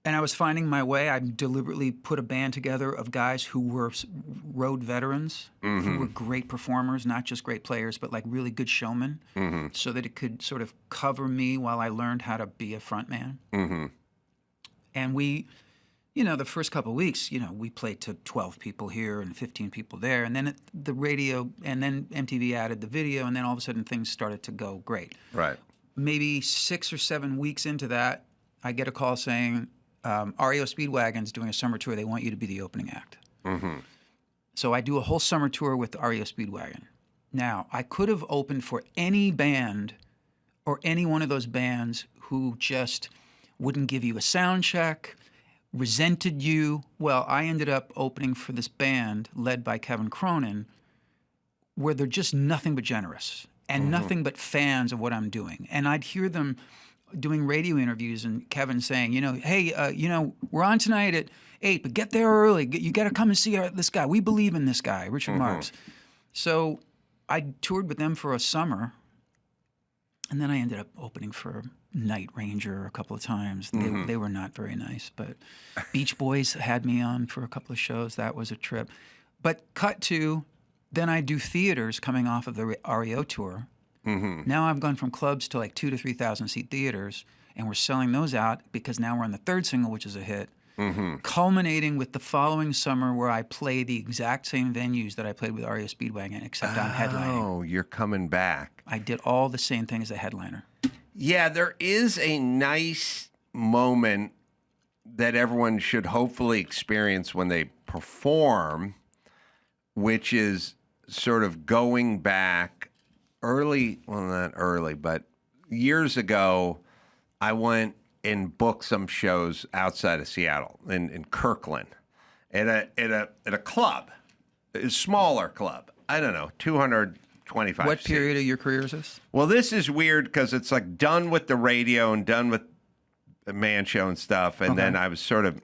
And I was finding my way. I deliberately put a band together of guys who were road veterans, who were great performers, not just great players, but like really good showmen, so that it could sort of cover me while I learned how to be a front man. Mm-hmm. And we, the first couple of weeks, we played to 12 people here and 15 people there. And then the radio, and then MTV added the video, and then all of a sudden things started to go great. Right. Maybe 6 or 7 weeks into that, I get a call saying, REO Speedwagon's doing a summer tour. They want you to be the opening act. So I do a whole summer tour with REO Speedwagon. Now, I could have opened for any band or any one of those bands who just wouldn't give you a sound check, resented you. Well, I ended up opening for this band led by Kevin Cronin, where they're just nothing but generous and nothing but fans of what I'm doing. And I'd hear them doing radio interviews and Kevin saying, hey, we're on tonight at 8, but get there early. You got to come and see this guy. We believe in this guy, Richard Marx. So I toured with them for a summer, and then I ended up opening for Night Ranger a couple of times. They were not very nice, but Beach Boys had me on for a couple of shows. That was a trip. But cut to, then I do theaters coming off of the REO tour. Now I've gone from clubs to like 2,000 to 3,000 seat theaters, and we're selling those out because now we're on the third single, which is a hit. Culminating with the following summer where I play the exact same venues that I played with REO Speedwagon, except I'm headlining. Oh, you're coming back. I did all the same thing as a headliner. Yeah, there is a nice moment that everyone should hopefully experience when they perform, which is sort of going back early, well, not early, but years ago, I went and booked some shows outside of Seattle, in Kirkland, at a club, a smaller club. I don't know, 225 What seats. period of your career is this? Well, this is weird because it's like done with the radio and done with the man show and stuff. And then I was sort of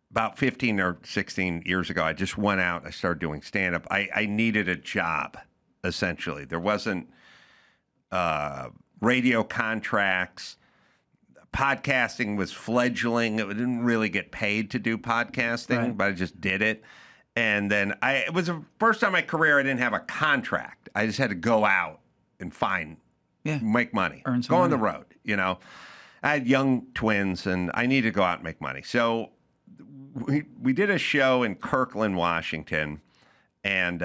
about 15 or 16 years ago, I just went out. I started doing stand-up. I needed a job, essentially. There wasn't radio contracts. Podcasting was fledgling. It didn't really get paid to do podcasting, but I just did it. And then it was the first time in my career I didn't have a contract. I just had to go out and make money, earn some go on money. the road. I had young twins, and I needed to go out and make money. So we did a show in Kirkland, Washington, and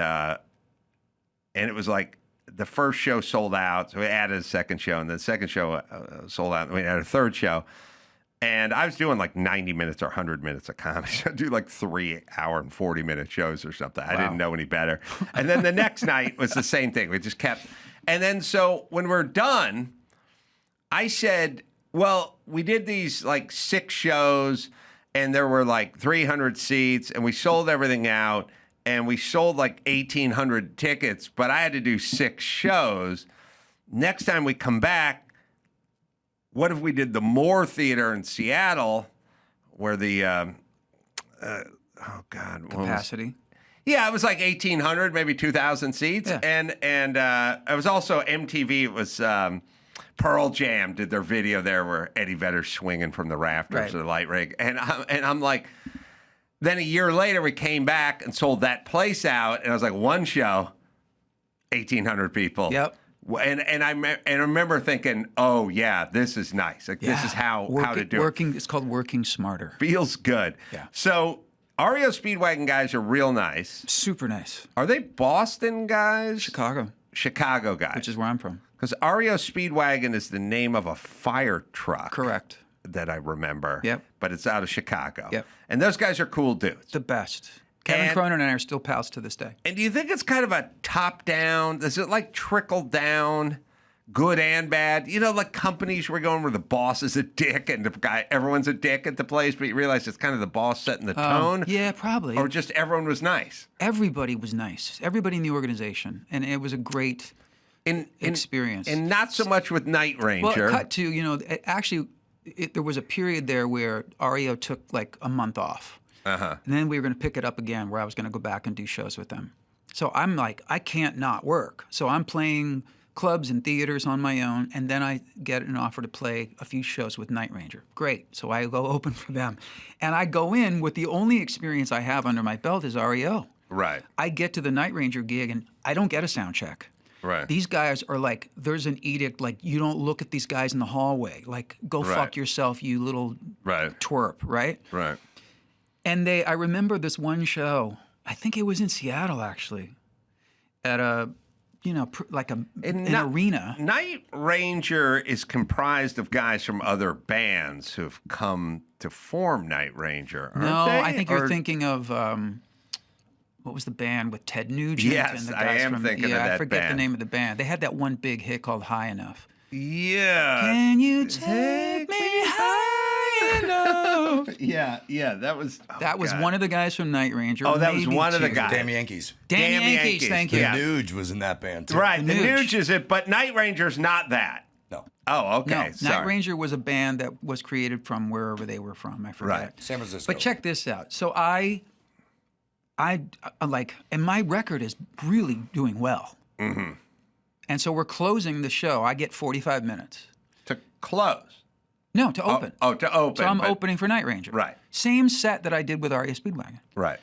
it was like the first show sold out. So we added a second show, and the second show sold out. And we had a third show. And I was doing like 90 minutes or 100 minutes of comedy. So I'd do like 3-hour and 40-minute shows or something. I didn't know any better. And then the next night was the same thing. We just kept. And then so when we're done, I said, well, we did these like 6 shows, and there were like 300 seats, and we sold everything out, and we sold like 1,800 tickets, but I had to do 6 shows. Next time we come back, what if we did the Moore Theater in Seattle, where the Capacity. Yeah, it was like 1,800, maybe 2,000 seats, and it was also MTV. It was Pearl Jam did their video there where Eddie Vedder's swinging from the rafters of the light rig, and I'm like, then a year later we came back and sold that place out, and I was like, one show, 1,800 people. Yep. And I remember thinking, oh yeah, this is nice. Like this is how to do it. It's called working smarter. Feels good. Yeah. So REO Speedwagon guys are real nice. Super nice. Are they Boston guys? Chicago guys. Which is where I'm from. Because REO Speedwagon is the name of a fire truck. Correct. That I remember. Yep. But it's out of Chicago. Yep. And those guys are cool dudes. The best. Kevin Cronin and I are still pals to this day. And do you think it's kind of a top-down? Does it like trickle down, good and bad? Like companies were going where the boss is a dick and everyone's a dick at the place, but you realize it's kind of the boss setting the tone? Yeah, probably. Or just everyone was nice? Everybody was nice. Everybody in the organization. And it was a great experience. And not so much with Night Ranger. Well, cut to, there was a period there where REO took like a month off. And then we were going to pick it up again where I was going to go back and do shows with them. So I'm like, I can't not work. So I'm playing clubs and theaters on my own, and then I get an offer to play a few shows with Night Ranger. Great. So I go open for them. And I go in with the only experience I have under my belt is REO. Right. I get to the Night Ranger gig, and I don't get a sound check. Right. These guys are like, there's an edict, like, you don't look at these guys in the hallway. Like, go fuck yourself, you little twerp, right? Right. And I remember this one show, I think it was in Seattle actually, at a like an arena. Night Ranger is comprised of guys from other bands who've come to form Night Ranger, aren't No, they? I think you're thinking of what was the band with Ted Nugent? Yes, and the I guys am from, thinking of that I forget the band. name of the band. They had that one big hit called High Enough. Yeah. Can you take me high enough? Yeah, that was... That was one of the guys from Night Ranger. Oh, that was maybe one of the two. guys. Damn Yankees. Damn Yankees, thank you. The Nuge was in that band, too. Right, the Nuge. Nuge is it, but Night Ranger's not that. No. Oh, okay, No, sorry. Night Ranger was a band that was created from wherever they were from. I forget. Right. San Francisco. But check this out. So I like, and my record is really doing well. Mm-hmm. And so we're closing the show. I get 45 minutes. To close. No, to open. Oh, to open. So I'm but- opening for Night Ranger. Right. Same set that I did with Aria Speedwagon. Right.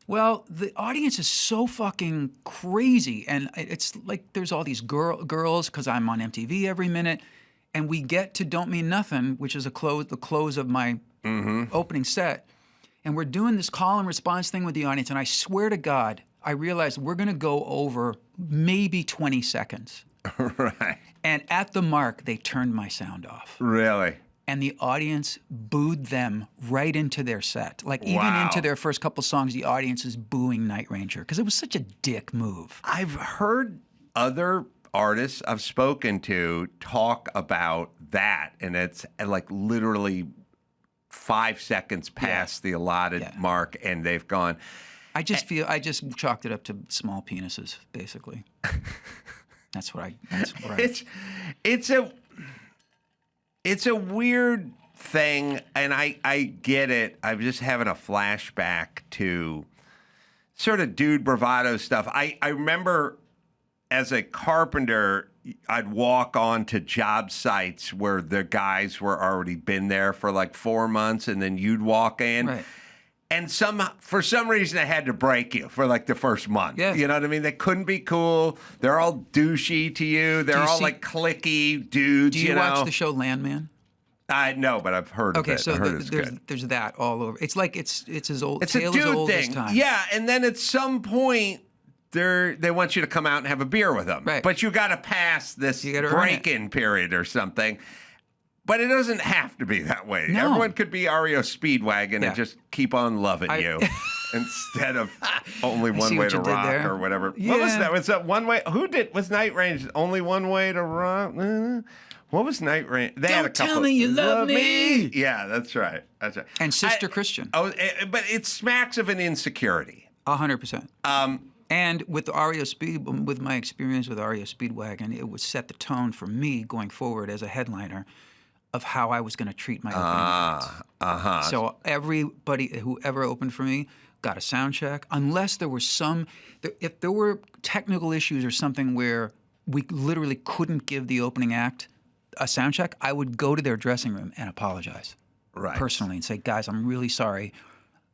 Well, the audience is so fucking crazy, and it's like there's all these girls because I'm on MTV every minute, and we get to Don't Mean Nothing, which is the close of my opening set, and we're doing this call and response thing with the audience, and I swear to God, I realized we're going to go over maybe 20 seconds. Right. And at the mark, they turned my sound off. Really? And the audience booed them right into their set. Like, even Wow. into their first couple songs, the audience is booing Night Ranger because it was such a dick move. I've heard other artists I've spoken to talk about that, and it's like literally 5 seconds past the allotted mark, and they've gone. I just chalked it up to small penises, basically. That's where It's a weird thing, and I get it. I'm just having a flashback to sort of dude bravado stuff. I remember as a carpenter, I'd walk on to job sites where the guys were already been there for like 4 months, and then you'd walk in. Right. And for some reason, I had to break you for like the first month. Yeah. You know what I mean? They couldn't be cool. They're all douchey to you. They're all like cliquey dudes. Do you watch know? the show Landman? No, but I've heard of it. So I heard it's good. there's that all over. It's like it's as old. It's a tale dude as old thing. as time. Yeah, and then at some point, they want you to come out and have a beer with them. Right. But you got to pass this gotta earn break-in period or something. But it doesn't have to be that way. No. Everyone could be REO Speedwagon Yeah. and just keep on loving you instead of only one see way what to you did rock there. or whatever. Yeah. What was that? Was that one way? Was Night Range only one way to rock? What was Night Range? They had a Don't tell couple. me you love me. Yeah, that's right. That's right. And Sister Christian. Oh, but it smacks of an insecurity. 100%. And with the with my experience with Aria Speedwagon, it would set the tone for me going forward as a headliner of how I was going to treat my opening acts. So everybody who ever opened for me got a sound check, unless there was if there were technical issues or something where we literally couldn't give the opening act a sound check, I would go to their dressing room and apologize personally and say, guys, I'm really sorry.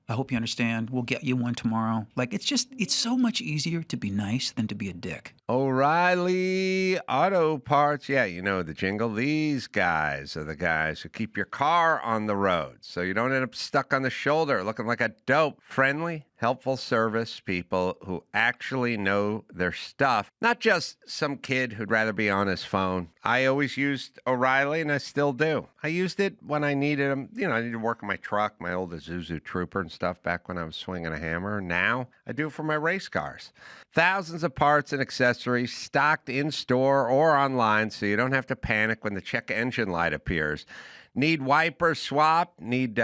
I hope you understand. We'll get you one tomorrow. Like, it's so much easier to be nice than to be a dick. O'Reilly Auto Parts. Yeah, you know the jingle. These guys are the guys who keep your car on the road so you don't end up stuck on the shoulder looking like a dope. Friendly, helpful service people who actually know their stuff, not just some kid who'd rather be on his phone. I always used O'Reilly, and I still do. I used it when I needed them. You know, I needed to work on my truck, my old Isuzu Trooper and stuff back when I was swinging a hammer. Now I do it for my race cars. Thousands of parts and accessories stocked in store or online so you don't have to panic when the check engine light appears. Need wipers swapped? Need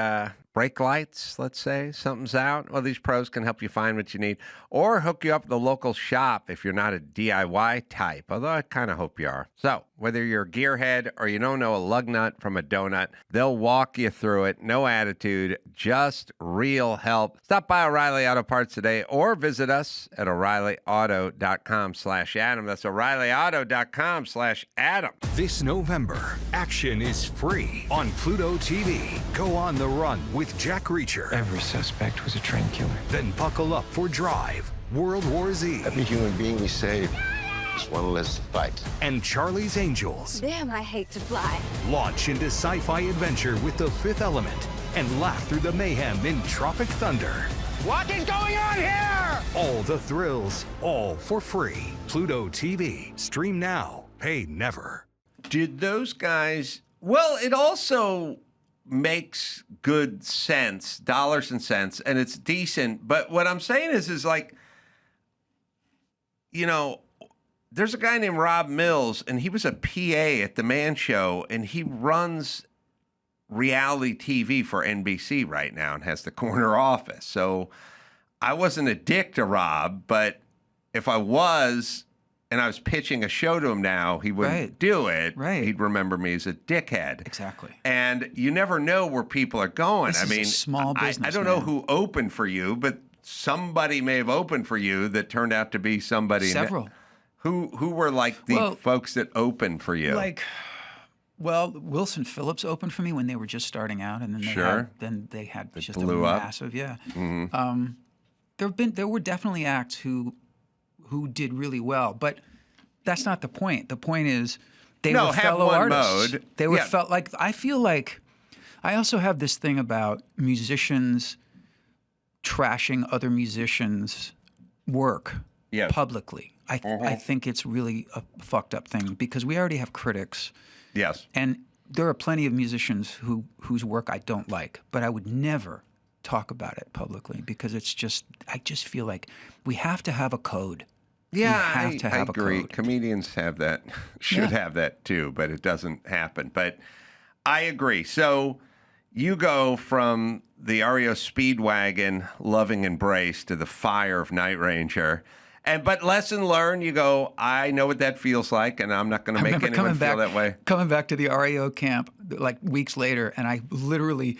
brake lights, let's say? Something's out? Well, these pros can help you find what you need or hook you up at the local shop if you're not a DIY type, although I kind of hope you are. So, whether you're a gearhead or you don't know a lug nut from a donut, they'll walk you through it. No attitude, just real help. Stop by O'Reilly Auto Parts today or visit us at O'ReillyAuto.com/Adam. That's O'ReillyAuto.com/Adam. This November, action is free on Pluto TV. Go on the run with Jack Reacher. Every suspect was a train killer. Then buckle up for Drive, World War Z. Every human being we save is one less to fight. And Charlie's Angels. Damn, I hate to fly. Launch into sci-fi adventure with The Fifth Element and laugh through the mayhem in Tropic Thunder. What is going on here? All the thrills, all for free. Pluto TV. Stream now. Pay never. Did those guys... Well, it also makes good sense, dollars and cents, and it's decent. But what I'm saying is like, you know, there's a guy named Rob Mills, and he was a PA at The Man Show, and he runs reality TV for NBC right now and has the corner office. So I wasn't a dick to Rob, but if I was and I was pitching a show to him now, he wouldn't do it. Right. He'd remember me as a dickhead. Exactly. And you never know where people are going. This is a small business, I don't know man. who opened for you, but somebody may have opened for you that turned out to be somebody. Several. Who were like the folks that opened for you? Well, Wilson Phillips opened for me when they were just starting out, and then they had just blew a up. massive, yeah. Mm-hmm. There were definitely acts who did really well, but that's not the point. The point is they were fellow artists. Mode. They were felt like I feel like I also have this thing about musicians trashing other musicians' work publicly. I think it's really a fucked up thing because we already have critics. Yes. And there are plenty of musicians whose work I don't like, but I would never talk about it publicly because I just feel like we have to have a code. Yeah, we have to have I agree. a code. Comedians have that, should have that too, but it doesn't happen. But I agree. So you go from the REO Speedwagon loving embrace to the fire of Night Ranger. But lesson learned, you go, I know what that feels like, and I'm not going to make anyone feel that way. Coming back to the REO camp like weeks later, and I literally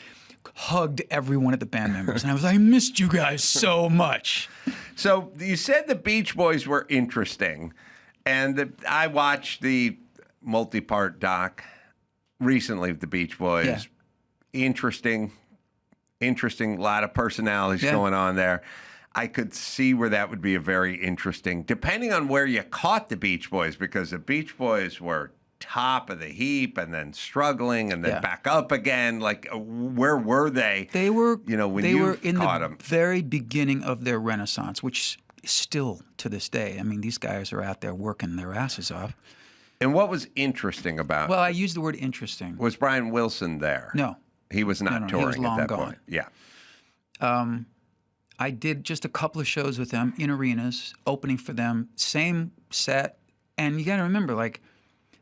hugged every one of the band members, and I was like, I missed you guys so much. So you said the Beach Boys were interesting, and I watched the multi-part doc recently of the Beach Boys. Yeah. Interesting, lot of personalities going on there. I could see where that would be a very interesting, depending on where you caught the Beach Boys, because the Beach Boys were top of the heap and then struggling and then back up again. Like, where were they? They were, when they you were in caught the them. very beginning of their renaissance, which still to this day, I mean, these guys are out there working their asses off. And what was interesting about? Well, I use the word interesting. Was Brian Wilson there? No, he was not touring he was long at that gone. point. Yeah. I did just a couple of shows with them in arenas, opening for them, same set. And you got to remember, like,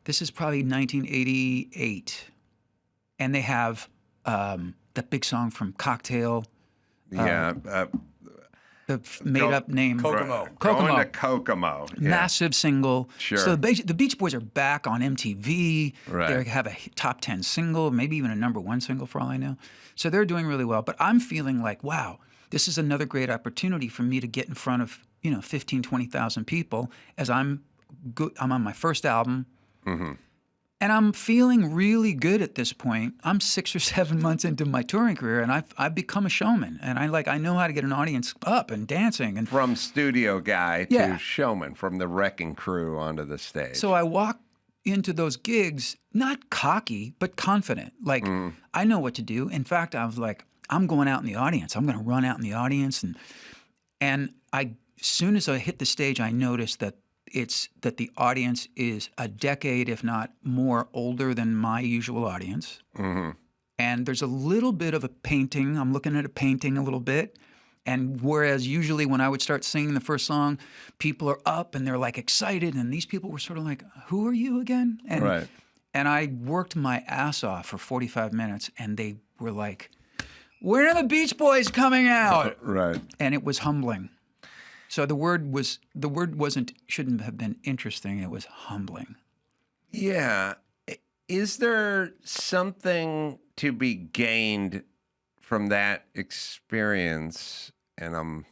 this is probably 1988. And they have that big song from Cocktail. The made-up name. Kokomo. Going to Kokomo. Yeah. Massive single. Sure. So the Beach Boys are back on MTV. Right. They have a top 10 single, maybe even a number 1 single for all I know. So they're doing really well. But I'm feeling like, wow, this is another great opportunity for me to get in front of, 15, 20,000 people as I'm on my first album. Mm-hmm. And I'm feeling really good at this point. I'm 6 or 7 months into my touring career, and I've become a showman. And I know how to get an audience up and dancing. And from studio guy to showman, from the wrecking crew onto the stage. So I walk into those gigs, not cocky, but confident. Like, I know what to do. In fact, I was like, I'm going out in the audience. I'm going to run out in the audience. And as soon as I hit the stage, I noticed that the audience is a decade, if not more, older than my usual audience. Mm-hmm. And there's a little bit of a painting. I'm looking at a painting a little bit. And whereas usually when I would start singing the first song, people are up and they're like excited. And these people were sort of like, who are you again? And, and I worked my ass off for 45 minutes and they were like, when are the Beach Boys coming out? Right. And it was humbling. So the word shouldn't have been interesting. It was humbling. Yeah. Is there something to be gained from that experience? And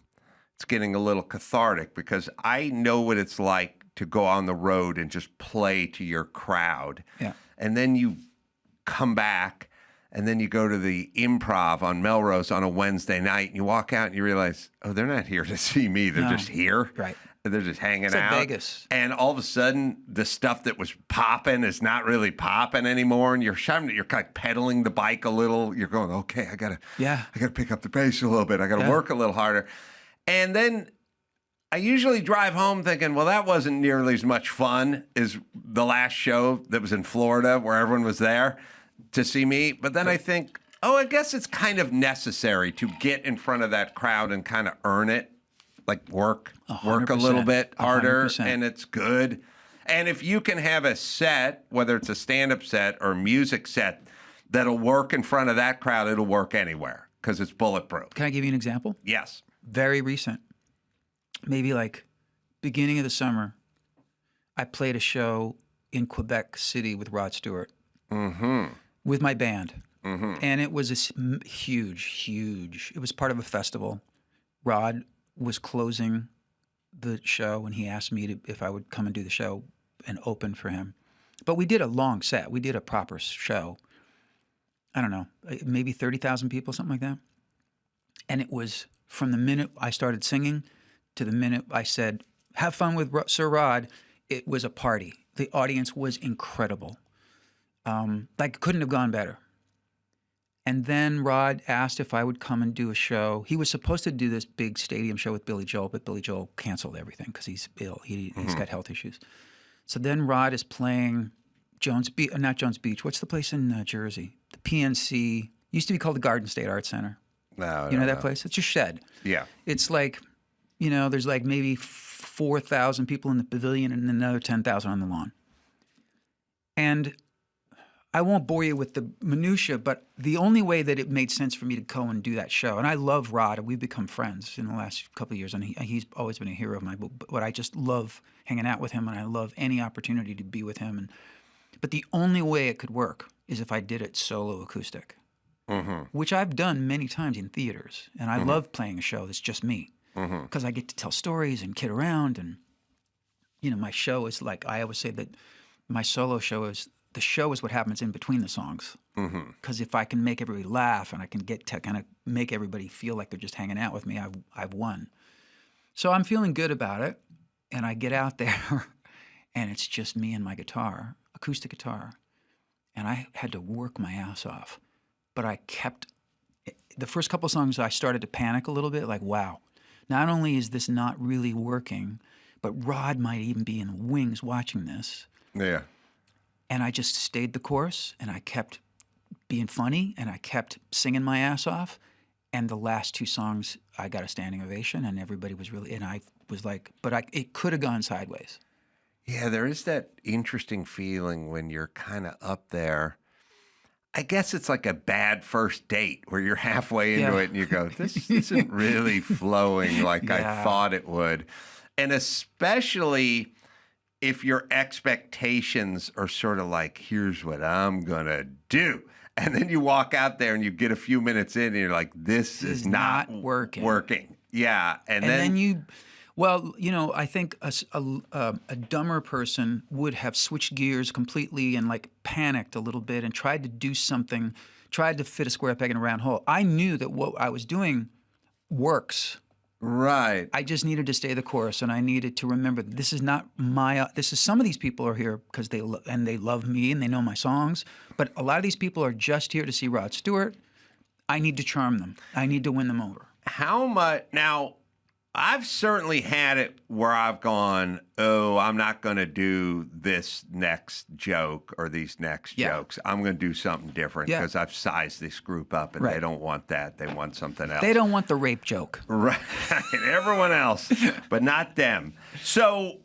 it's getting a little cathartic because I know what it's like to go on the road and just play to your crowd. Yeah. And then you come back And then you go to the Improv on Melrose on a Wednesday night, and you walk out and you realize, oh, they're not here to see me. They're just here. Right. They're just hanging It's out. like Vegas. And all of a sudden, the stuff that was popping is not really popping anymore. And you're kind of pedaling the bike a little. You're going, okay, I gotta pick up the pace a little bit. I gotta work a little harder. And then I usually drive home thinking, well, that wasn't nearly as much fun as the last show that was in Florida where everyone was there to see me. But then I think, oh, I guess it's kind of necessary to get in front of that crowd and kind of earn it, like work a little bit harder, 100%. and it's good. And if you can have a set, whether it's a stand-up set or a music set, that'll work in front of that crowd, it'll work anywhere because it's bulletproof. Can I give you an example? Yes. Very recent. Maybe like beginning of the summer, I played a show in Quebec City with Rod Stewart with my band. And it was this huge, it was part of a festival. Rod was closing the show and he asked me if I would come and do the show and open for him. But we did a long set. We did a proper show. I don't know, maybe 30,000 people, something like that. And it was from the minute I started singing to the minute I said, have fun with Sir Rod, it was a party. The audience was incredible. Like, couldn't have gone better. And then Rod asked if I would come and do a show. He was supposed to do this big stadium show with Billy Joel, but Billy Joel canceled everything because he's ill. He's got health issues. So then Rod is playing not Jones Beach. What's the place in Jersey? The PNC. Used to be called the Garden State Arts Center. No, you know that place? It's a shed. Yeah. It's like, there's like maybe 4,000 people in the pavilion and another 10,000 on the lawn. And I won't bore you with the minutia, but the only way that it made sense for me to go and do that show, and I love Rod, and we've become friends in the last couple of years, and he's always been a hero of mine, but I just love hanging out with him, and I love any opportunity to be with him. But the only way it could work is if I did it solo acoustic, which I've done many times in theaters, and I love playing a show that's just me. Because I get to tell stories and kid around, and my show is like, I always say that my solo show is what happens in between the songs. Because if I can make everybody laugh and I can get to kind of make everybody feel like they're just hanging out with me, I've won. So I'm feeling good about it, and I get out there, and it's just me and my guitar, acoustic guitar, and I had to work my ass off. But I kept the first couple songs. I started to panic a little bit, like, wow. Not only is this not really working, but Rod might even be in the wings watching this. Yeah. And I just stayed the course, and I kept being funny, and I kept singing my ass off. And the last two songs, I got a standing ovation, and everybody was really, and I was like, it could have gone sideways. Yeah, there is that interesting feeling when you're kind of up there. I guess it's like a bad first date where you're halfway into it and you go, this isn't really flowing like I thought it would. And especially if your expectations are sort of like, here's what I'm going to do. And then you walk out there and you get a few minutes in and you're like, this is not working. Yeah. And then you... Well, I think a dumber person would have switched gears completely and like panicked a little bit and tried to do something, tried to fit a square peg in a round hole. I knew that what I was doing works. Right. I just needed to stay the course, and I needed to remember that this is not this is some of these people are here because they love me and they know my songs, but a lot of these people are just here to see Rod Stewart. I need to charm them. I need to win them over. How much now? I've certainly had it where I've gone, oh, I'm not going to do this next joke or these next jokes. I'm going to do something different because I've sized this group up and they don't want that. They want something else. They don't want the rape joke. Right. Everyone else, but not them. So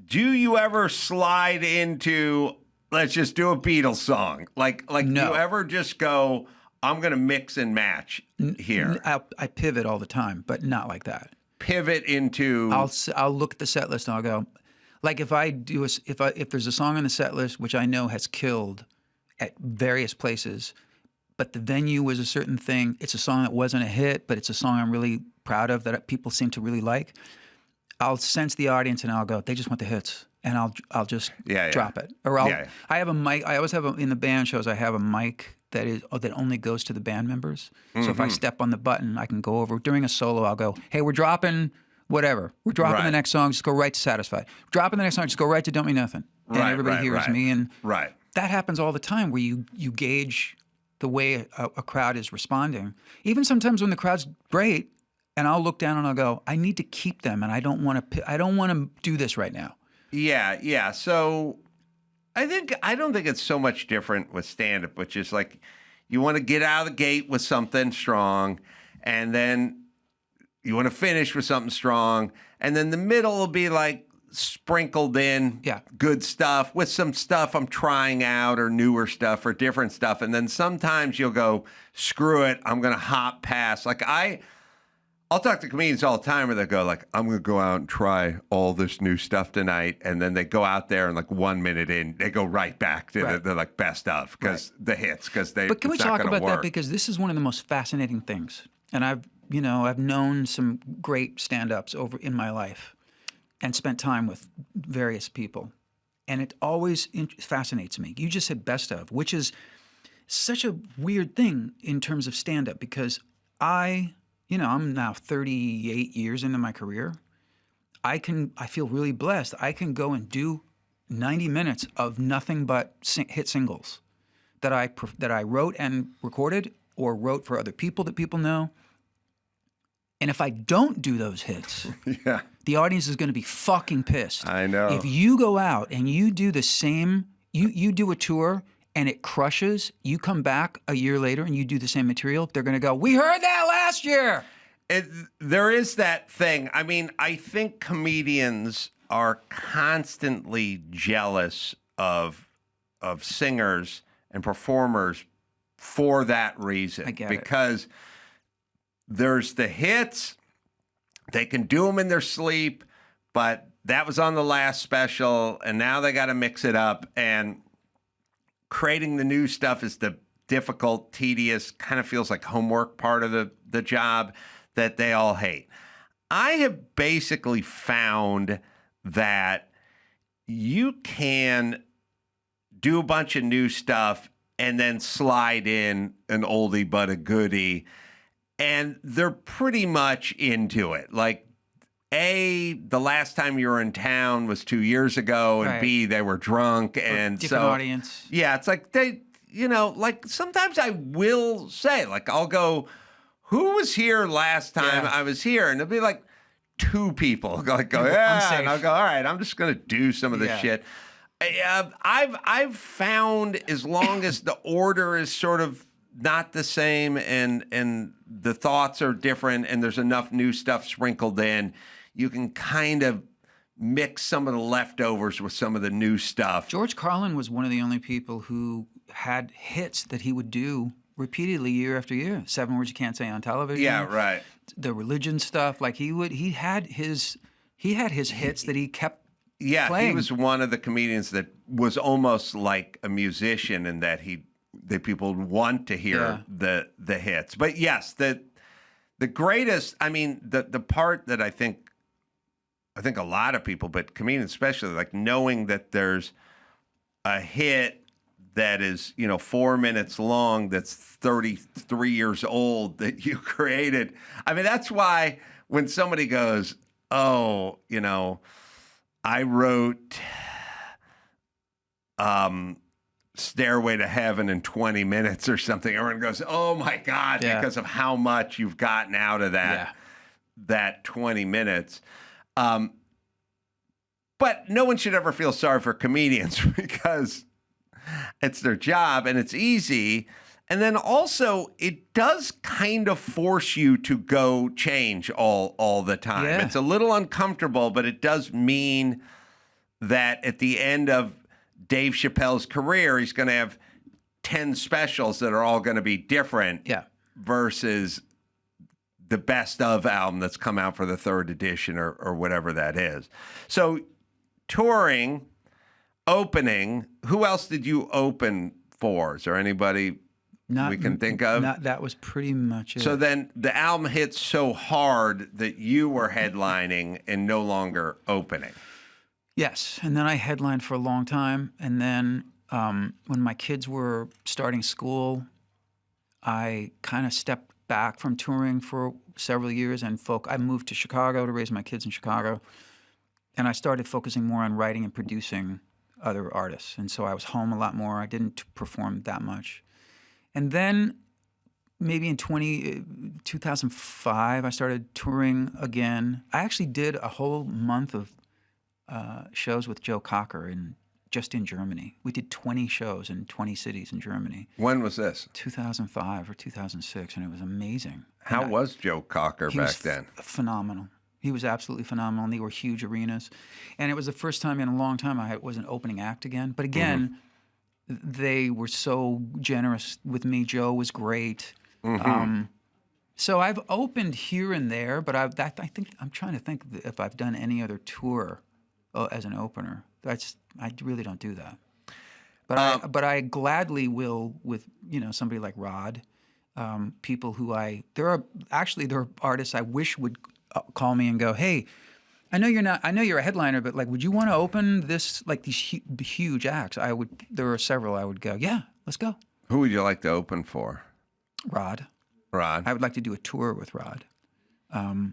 do you ever slide into, let's just do a Beatles song? Like no. Do you ever just go, I'm going to mix and match here? I pivot all the time, but not like that. Pivot into... I'll look at the set list and I'll go, like if there's a song on the set list which I know has killed at various places, but the venue was a certain thing, it's a song that wasn't a hit, but it's a song I'm really proud of that people seem to really like, I'll sense the audience and I'll go, they just want the hits. And I'll just drop it. Or I have a mic. I always have in the band shows, I have a mic that only goes to the band members. So if I step on the button, I can go over during a solo. I'll go, hey, we're dropping whatever. We're dropping the next song. Just go right to Satisfied. Dropping the next song. Just go right to Don't Mean Nothing. And everybody hears me. And that happens all the time, where you gauge the way a crowd is responding. Even sometimes when the crowd's great, and I'll look down and I'll go, I need to keep them, and I don't want to do this right now. Yeah. So I don't think it's so much different with stand-up, which is like you want to get out of the gate with something strong, and then you want to finish with something strong, and then the middle will be like sprinkled in good stuff with some stuff I'm trying out or newer stuff or different stuff. And then sometimes you'll go, screw it, I'm going to hop past. Like I'll talk to comedians all the time where they go like, I'm going to go out and try all this new stuff tonight. And then they go out there and like 1 minute in, they go right back to the like best of because the hits, because they. But can we talk about that? Because this is one of the most fascinating things. And I've known some great stand-ups over in my life and spent time with various people. And it always fascinates me. You just said best of, which is such a weird thing in terms of stand-up, because I'm now 38 years into my career. I feel really blessed. I can go and do 90 minutes of nothing but hit singles that I wrote and recorded or wrote for other people that people know. And if I don't do those hits, the audience is going to be fucking pissed. I know. If you go out and you do the same, you do a tour and it crushes, you come back a year later and you do the same material, they're going to go, we heard that last year. There is that thing. I mean, I think comedians are constantly jealous of singers and performers for that reason. I get it. Because there's the hits, they can do them in their sleep, but that was on the last special, and now they got to mix it up. And creating the new stuff is the difficult, tedious, kind of feels like homework part of the job that they all hate. I have basically found that you can do a bunch of new stuff and then slide in an oldie but a goodie, and they're pretty much into it. Like, A, the last time you were in town was 2 years ago, and B, they were drunk. And different audience. Yeah, it's like they, like sometimes I will say, like, I'll go, who was here last time I was here? And it'll be like 2 people. Like, go, yeah. And I'll go, all right, I'm just going to do some of this shit. I've found, as long as the order is sort of not the same and the thoughts are different and there's enough new stuff sprinkled in, you can kind of mix some of the leftovers with some of the new stuff. George Carlin was one of the only people who had hits that he would do repeatedly year after year. 7 Words You Can't Say on Television. Yeah, right. The religion stuff. Like he had his hits that he kept playing. He was one of the comedians that was almost like a musician in that people want to hear the hits. But yes, the greatest, I mean, the part that I think a lot of people, but comedians especially, like knowing that there's a hit that is, 4 minutes long, that's 33 years old, that you created. I mean, that's why when somebody goes, oh, I wrote Stairway to Heaven in 20 minutes or something, everyone goes, oh my God, because of how much you've gotten out of that 20 minutes. But no one should ever feel sorry for comedians because it's their job and it's easy. And then also, it does kind of force you to go change all the time. Yeah. It's a little uncomfortable, but it does mean that at the end of Dave Chappelle's career, he's going to have 10 specials that are all going to be different versus the best of album that's come out for the 3rd edition or whatever that is. So touring, opening, who else did you open for? Is there anybody we can think of? That was pretty much it. So then the album hit so hard that you were headlining and no longer opening. Yes, and then I headlined for a long time, and then when my kids were starting school, I kind of stepped back from touring for several years, and I moved to Chicago to raise my kids in Chicago, and I started focusing more on writing and producing other artists. And so I was home a lot more. I didn't perform that much. And then maybe in 2005, I started touring again. I actually did a whole month of shows with Joe Cocker just in Germany. We did 20 shows in 20 cities in Germany. When was this? 2005 or 2006, and it was amazing. How was Joe Cocker back then? Phenomenal. He was absolutely phenomenal, and they were huge arenas. And it was the first time in a long time I was an opening act again. But again, they were so generous with me. Joe was great. So I've opened here and there, but I'm trying to think if I've done any other tour as an opener. I really don't do that. But I gladly will with somebody like Rod, people who there are artists I wish would call me and go, hey, I know you're a headliner, but like, would you want to open this, like these huge acts? There are several I would go, yeah, let's go. Who would you like to open for? Rod. Rod. I would like to do a tour with Rod. And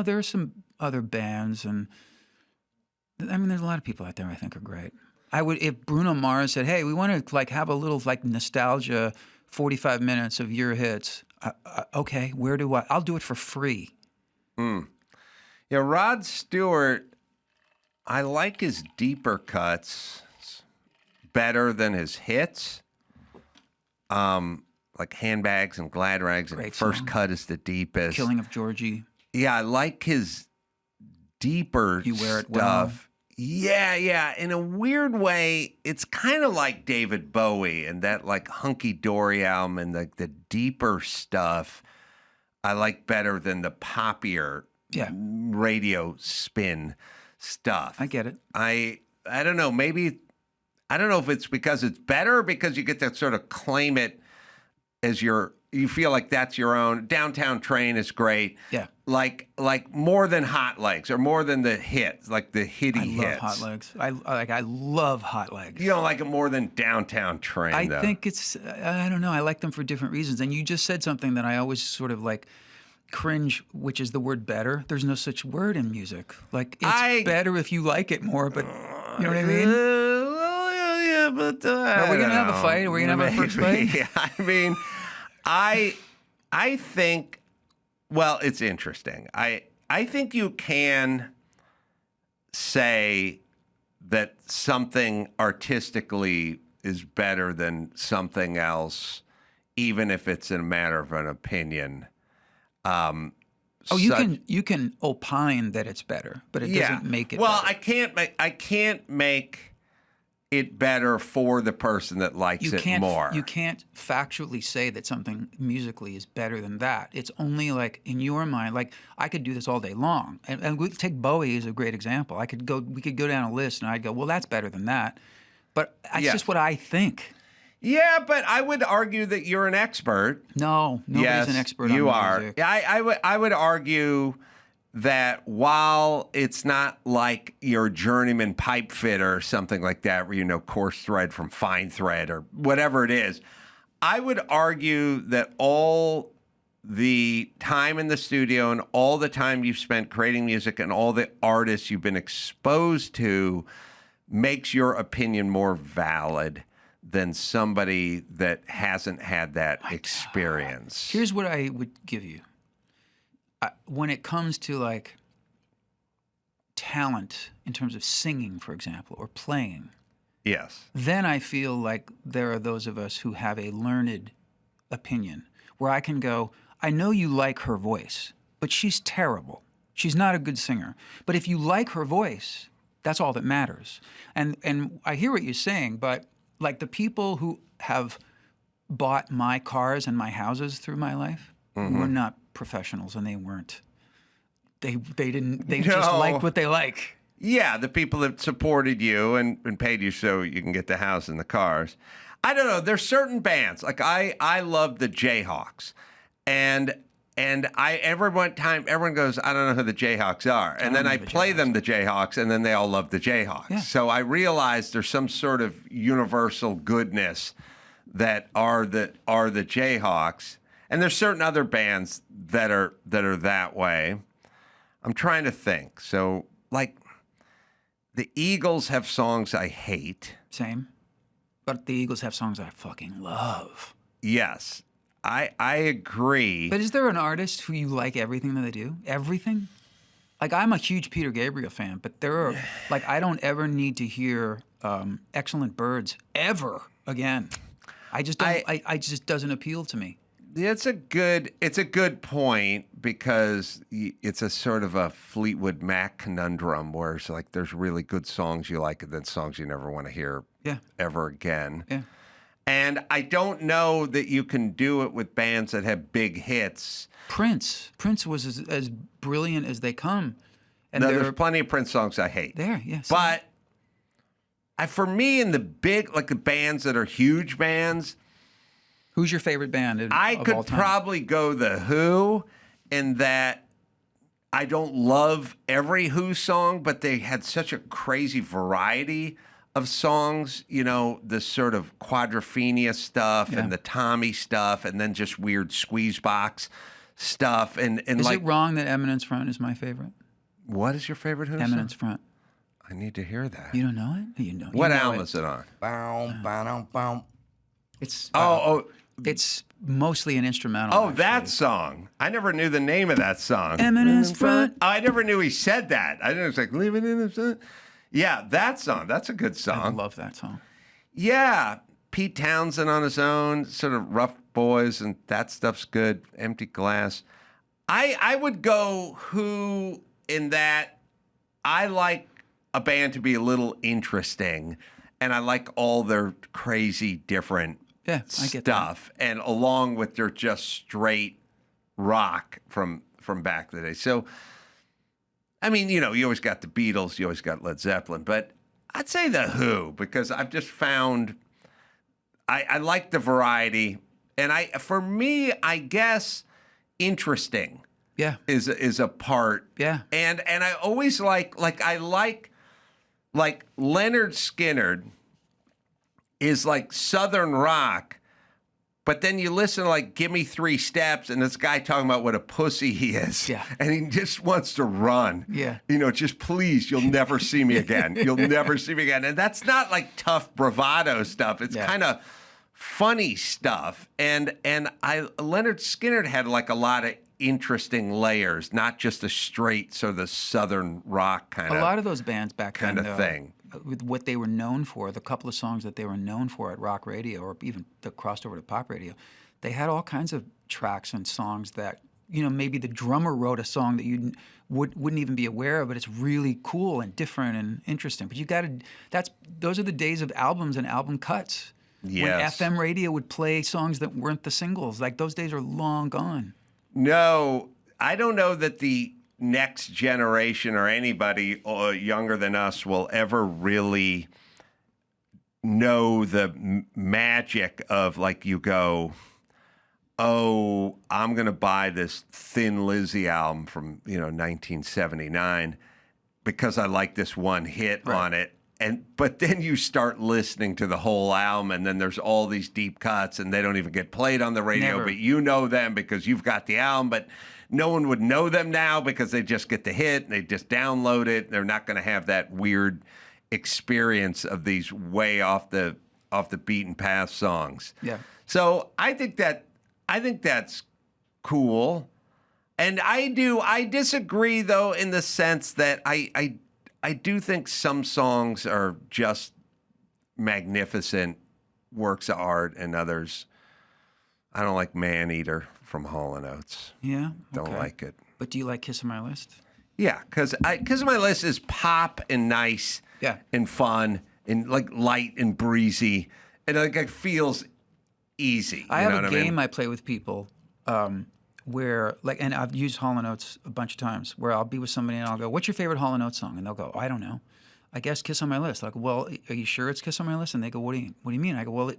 there are some other bands, and I mean, there's a lot of people out there I think are great. If Bruno Mars said, hey, we want to like have a little like nostalgia 45 minutes of your hits. Okay, where do I'll do it for free. Yeah, Rod Stewart, I like his deeper cuts better than his hits. Like Handbags and Glad Rags. Great and First song. Cut is the deepest. Killing of Georgie. Yeah, I like his deeper You Wear It stuff. Yeah. In a weird way, it's kind of like David Bowie and that like Hunky Dory album, and like the deeper stuff I like better than the poppier radio spin stuff. I get it. I don't know. Maybe I don't know if it's because it's better or because you get to sort of claim it as you feel like that's your own. Downtown Train is great. Yeah. Like more than Hot Legs or more than the hits, like the hitty hits. I love Hot Legs. I love Hot Legs. You don't like it more than Downtown Train, though. I think it's, I don't know. I like them for different reasons. And you just said something that I always sort of like cringe, which is the word better. There's no such word in music. Like, it's better if you like it more, but you know what I mean? Yeah, but are we going to have a fight? Are we going to have a first fight? Yeah, I mean, I think, well, it's interesting. I think you can say that something artistically is better than something else, even if it's a matter of an opinion. You can opine that it's better, but it doesn't make it well, better. I can't make it better for the person that likes it more. You can't factually say that something musically is better than that. It's only like in your mind. Like, I could do this all day long, and we take Bowie as a great example. We could go down a list, and I'd go, well, that's better than that. But that's just what I think. Yeah, but I would argue that you're an expert. No, nobody's an expert on you are. music. I would argue that while it's not like your journeyman pipe fitter or something like that, where you know coarse thread from fine thread or whatever it is, I would argue that all the time in the studio and all the time you've spent creating music and all the artists you've been exposed to makes your opinion more valid than somebody that hasn't had that experience. Here's what I would give you. When it comes to like talent in terms of singing, for example, or playing, yes, then I feel like there are those of us who have a learned opinion where I can go, I know you like her voice, but she's terrible. She's not a good singer. But if you like her voice, that's all that matters. And I hear what you're saying, but like the people who have bought my cars and my houses through my life were not professionals, and they weren't. They just liked what they like. Yeah, the people that supported you and paid you so you can get the house and the cars. I don't know. There's certain bands like I love the Jayhawks, and And everyone goes, I don't know who the Jayhawks are. And then I play them the Jayhawks, and then they all love the Jayhawks. Yeah. So I realized there's some sort of universal goodness that are the Jayhawks. And there's certain other bands that are that way. I'm trying to think. So, like, the Eagles have songs I hate. Same. But the Eagles have songs I fucking love. Yes. I agree. But is there an artist who you like everything that they do? Everything? Like, I'm a huge Peter Gabriel fan, but there are, like, I don't ever need to hear Excellent Birds ever again. I just don't, I just doesn't appeal to me. It's a good point, because it's a sort of a Fleetwood Mac conundrum where it's like there's really good songs you like and then songs you never want to hear ever again. Yeah. And I don't know that you can do it with bands that have big hits. Prince was as brilliant as they come. And there's plenty of Prince songs I hate. Yes. But for me, in the big, like the bands that are huge bands, who's your favorite band? I could probably go The Who, in that I don't love every Who song, but they had such a crazy variety of songs, you know, the sort of Quadrophenia stuff and the Tommy stuff, and then just weird Squeezebox stuff. And is it wrong that Eminence Front is my favorite? What is your favorite Who song? Eminence Front. I need to hear that. You don't know it? You know. What album is it on? It's it's mostly an instrumental. Oh, that song. I never knew the name of that song. Eminence Front. I never knew he said that. I didn't. It was like living in the sun. Yeah, that song. That's a good song. I love that song. Yeah, Pete Townsend on his own, sort of Rough Boys, and that stuff's good. Empty Glass. I would go Who, in that I like a band to be a little interesting, and I like all their crazy different I get stuff, and along with their just straight rock from back in the day. So, I mean, you know, you always got the Beatles, you always got Led Zeppelin, but I'd say The Who, because I've just found I like the variety, and for me, I guess interesting is a part. Yeah. And I always like Leonard Skinner is like Southern rock, but then you listen to like Give Me 3 Steps, and this guy talking about what a pussy he is. Yeah. And he just wants to run. Yeah. You know, just please, you'll never see me again. You'll never see me again. And that's not like tough bravado stuff. It's kind of funny stuff. And Leonard Skinner had like a lot of interesting layers, not just a straight sort of the Southern rock kind of. A lot of those bands back then, kind of thing. With what they were known for, the couple of songs that they were known for at rock radio, or even the crossed over to pop radio, they had all kinds of tracks and songs that, you know, maybe the drummer wrote a song that you wouldn't even be aware of, but it's really cool and different and interesting. But you got to, those are the days of albums and album cuts. Yes. When FM radio would play songs that weren't the singles. Like, those days are long gone. No, I don't know that the next generation or anybody younger than us will ever really know the magic of, like, you go, oh, I'm going to buy this Thin Lizzy album from, 1979 because I like this one hit on it. But then you start listening to the whole album, and then there's all these deep cuts, and they don't even get played on the radio, Never. but you know them because you've got the album, but no one would know them now because they just get the hit, and they just download it. They're not going to have that weird experience of these way off the beaten path songs. Yeah. So I think that's cool. And I disagree, though, in the sense that I do think some songs are just magnificent works of art, and others, I don't like Man Eater from Hall & Oates. Yeah? Don't like it. But do you like Kiss on My List? Yeah, because My List is pop and nice and fun and like light and breezy, and like it feels easy. I have a what game I mean? I play with people where, like, and I've used Hall & Oates a bunch of times, where I'll be with somebody and I'll go, what's your favorite Hall & Oates song? And they'll go, I don't know. I guess Kiss on My List. Like, well, are you sure it's Kiss on My List? And they go, what do you mean? I go, well,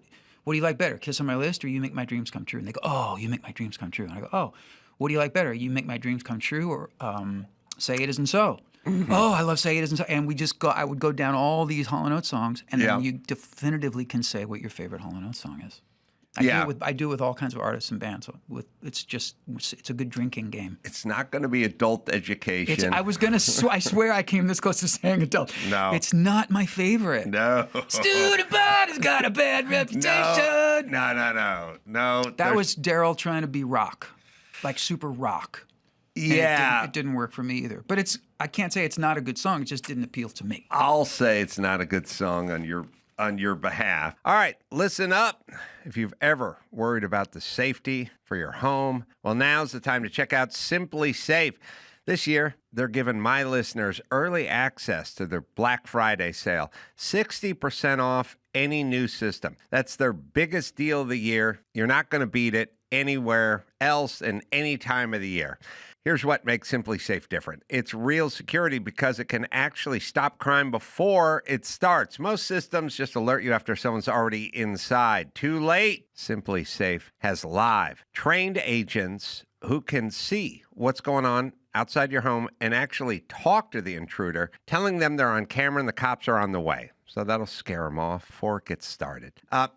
what do you like better, Kiss on My List or You Make My Dreams Come True? And they go, oh, You Make My Dreams Come True. And I go, oh, what do you like better? You Make My Dreams Come True or Say It Isn't So? Oh, I love Say It Isn't So. And I would go down all these Hall & Oates songs, and then you definitively can say what your favorite Hall & Oates song is. I do it with all kinds of artists and bands. It's a good drinking game. It's not going to be adult education. I was going to, I swear I came this close to saying adult. No. It's not my favorite. No. Student body's got a bad reputation. No. That was Daryl trying to be rock, like super rock. Yeah. It didn't work for me either. But I can't say it's not a good song. It just didn't appeal to me. I'll say it's not a good song on your behalf. All right, listen up. If you've ever worried about the safety for your home, well, now's the time to check out Simply Safe. This year, they're giving my listeners early access to their Black Friday sale, 60% off any new system. That's their biggest deal of the year. You're not going to beat it anywhere else and any time of the year. Here's what makes Simply Safe different. It's real security because it can actually stop crime before it starts. Most systems just alert you after someone's already inside. Too late. Simply Safe has live, trained agents who can see what's going on outside your home and actually talk to the intruder, telling them they're on camera and the cops are on the way. So that'll scare them off before it gets started.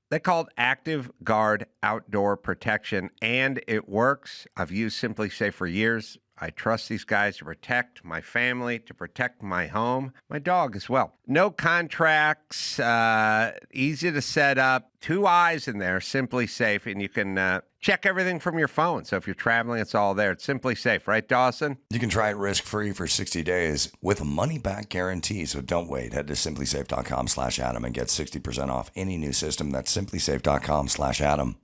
They call it Active Guard Outdoor Protection, and it works. I've used Simply Safe for years. I trust these guys to protect my family, to protect my home, my dog as well. No contracts, easy to set up, 2 eyes in there, Simply Safe, and you can check everything from your phone. So if you're traveling, it's all there. It's Simply Safe, right, Dawson? You can try it risk-free for 60 days with a money-back guarantee. So don't wait. Head to simplysafe.com/Adam and get 60% off any new system. That's simplysafe.com/Adam.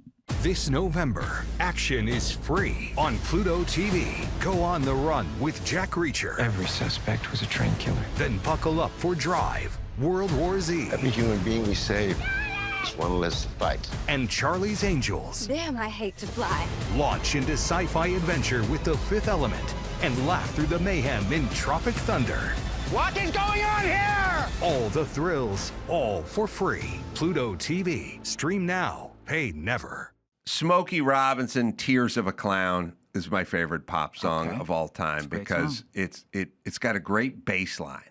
This November, action is free on Pluto TV. Go on the run with Jack Reacher. Every suspect was a train killer. Then buckle up for Drive, World War Z. Every human being we save is one less fight. And Charlie's Angels. Damn, I hate to fly. Launch into sci-fi adventure with The Fifth Element and laugh through the mayhem in Tropic Thunder. What is going on here? All the thrills, all for free. Pluto TV. Stream now. Pay never. Smokey Robinson, Tears of a Clown is my favorite pop song of all time because it's got a great bass line.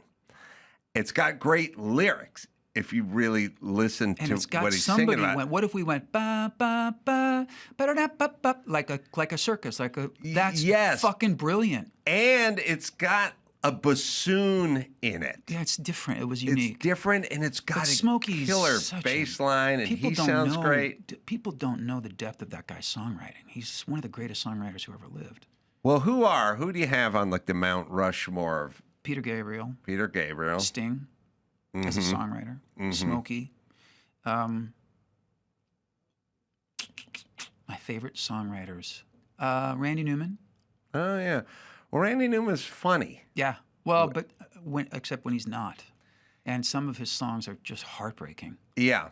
It's got great lyrics if you really listen to what he's singing about. What if we went ba ba ba ba da ba ba like a circus, that's fucking brilliant. And it's got a bassoon in it. Yeah, it's different. It was unique. It's different, and it's got Smokey's killer bass line, and he sounds great. People don't know the depth of that guy's songwriting. He's one of the greatest songwriters who ever lived. Well, who do you have on like the Mount Rushmore of Peter Gabriel. Sting as a songwriter. Smokey. My favorite songwriters. Randy Newman. Oh, yeah. Well, Randy Newman's funny. Yeah. Well, but except when he's not. And some of his songs are just heartbreaking. Yeah.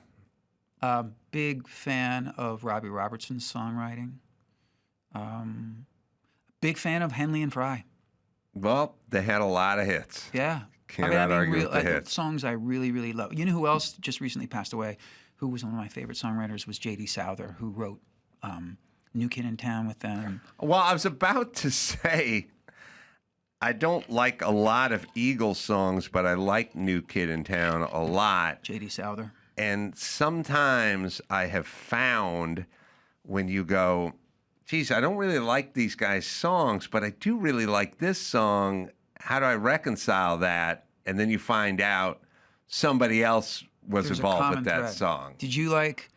Big fan of Robbie Robertson's songwriting. Big fan of Henley and Fry. Well, they had a lot of hits. Yeah. Cannot argue with the hits. Songs I really, really love. You know who else just recently passed away, who was one of my favorite songwriters, was J.D. Souther, who wrote New Kid in Town with them. Well, I was about to say, I don't like a lot of Eagles songs, but I like New Kid in Town a lot. J.D. Souther. And sometimes I have found when you go, geez, I don't really like these guys' songs, but I do really like this song. How do I reconcile that? And then you find out somebody else was involved with that song. Did you like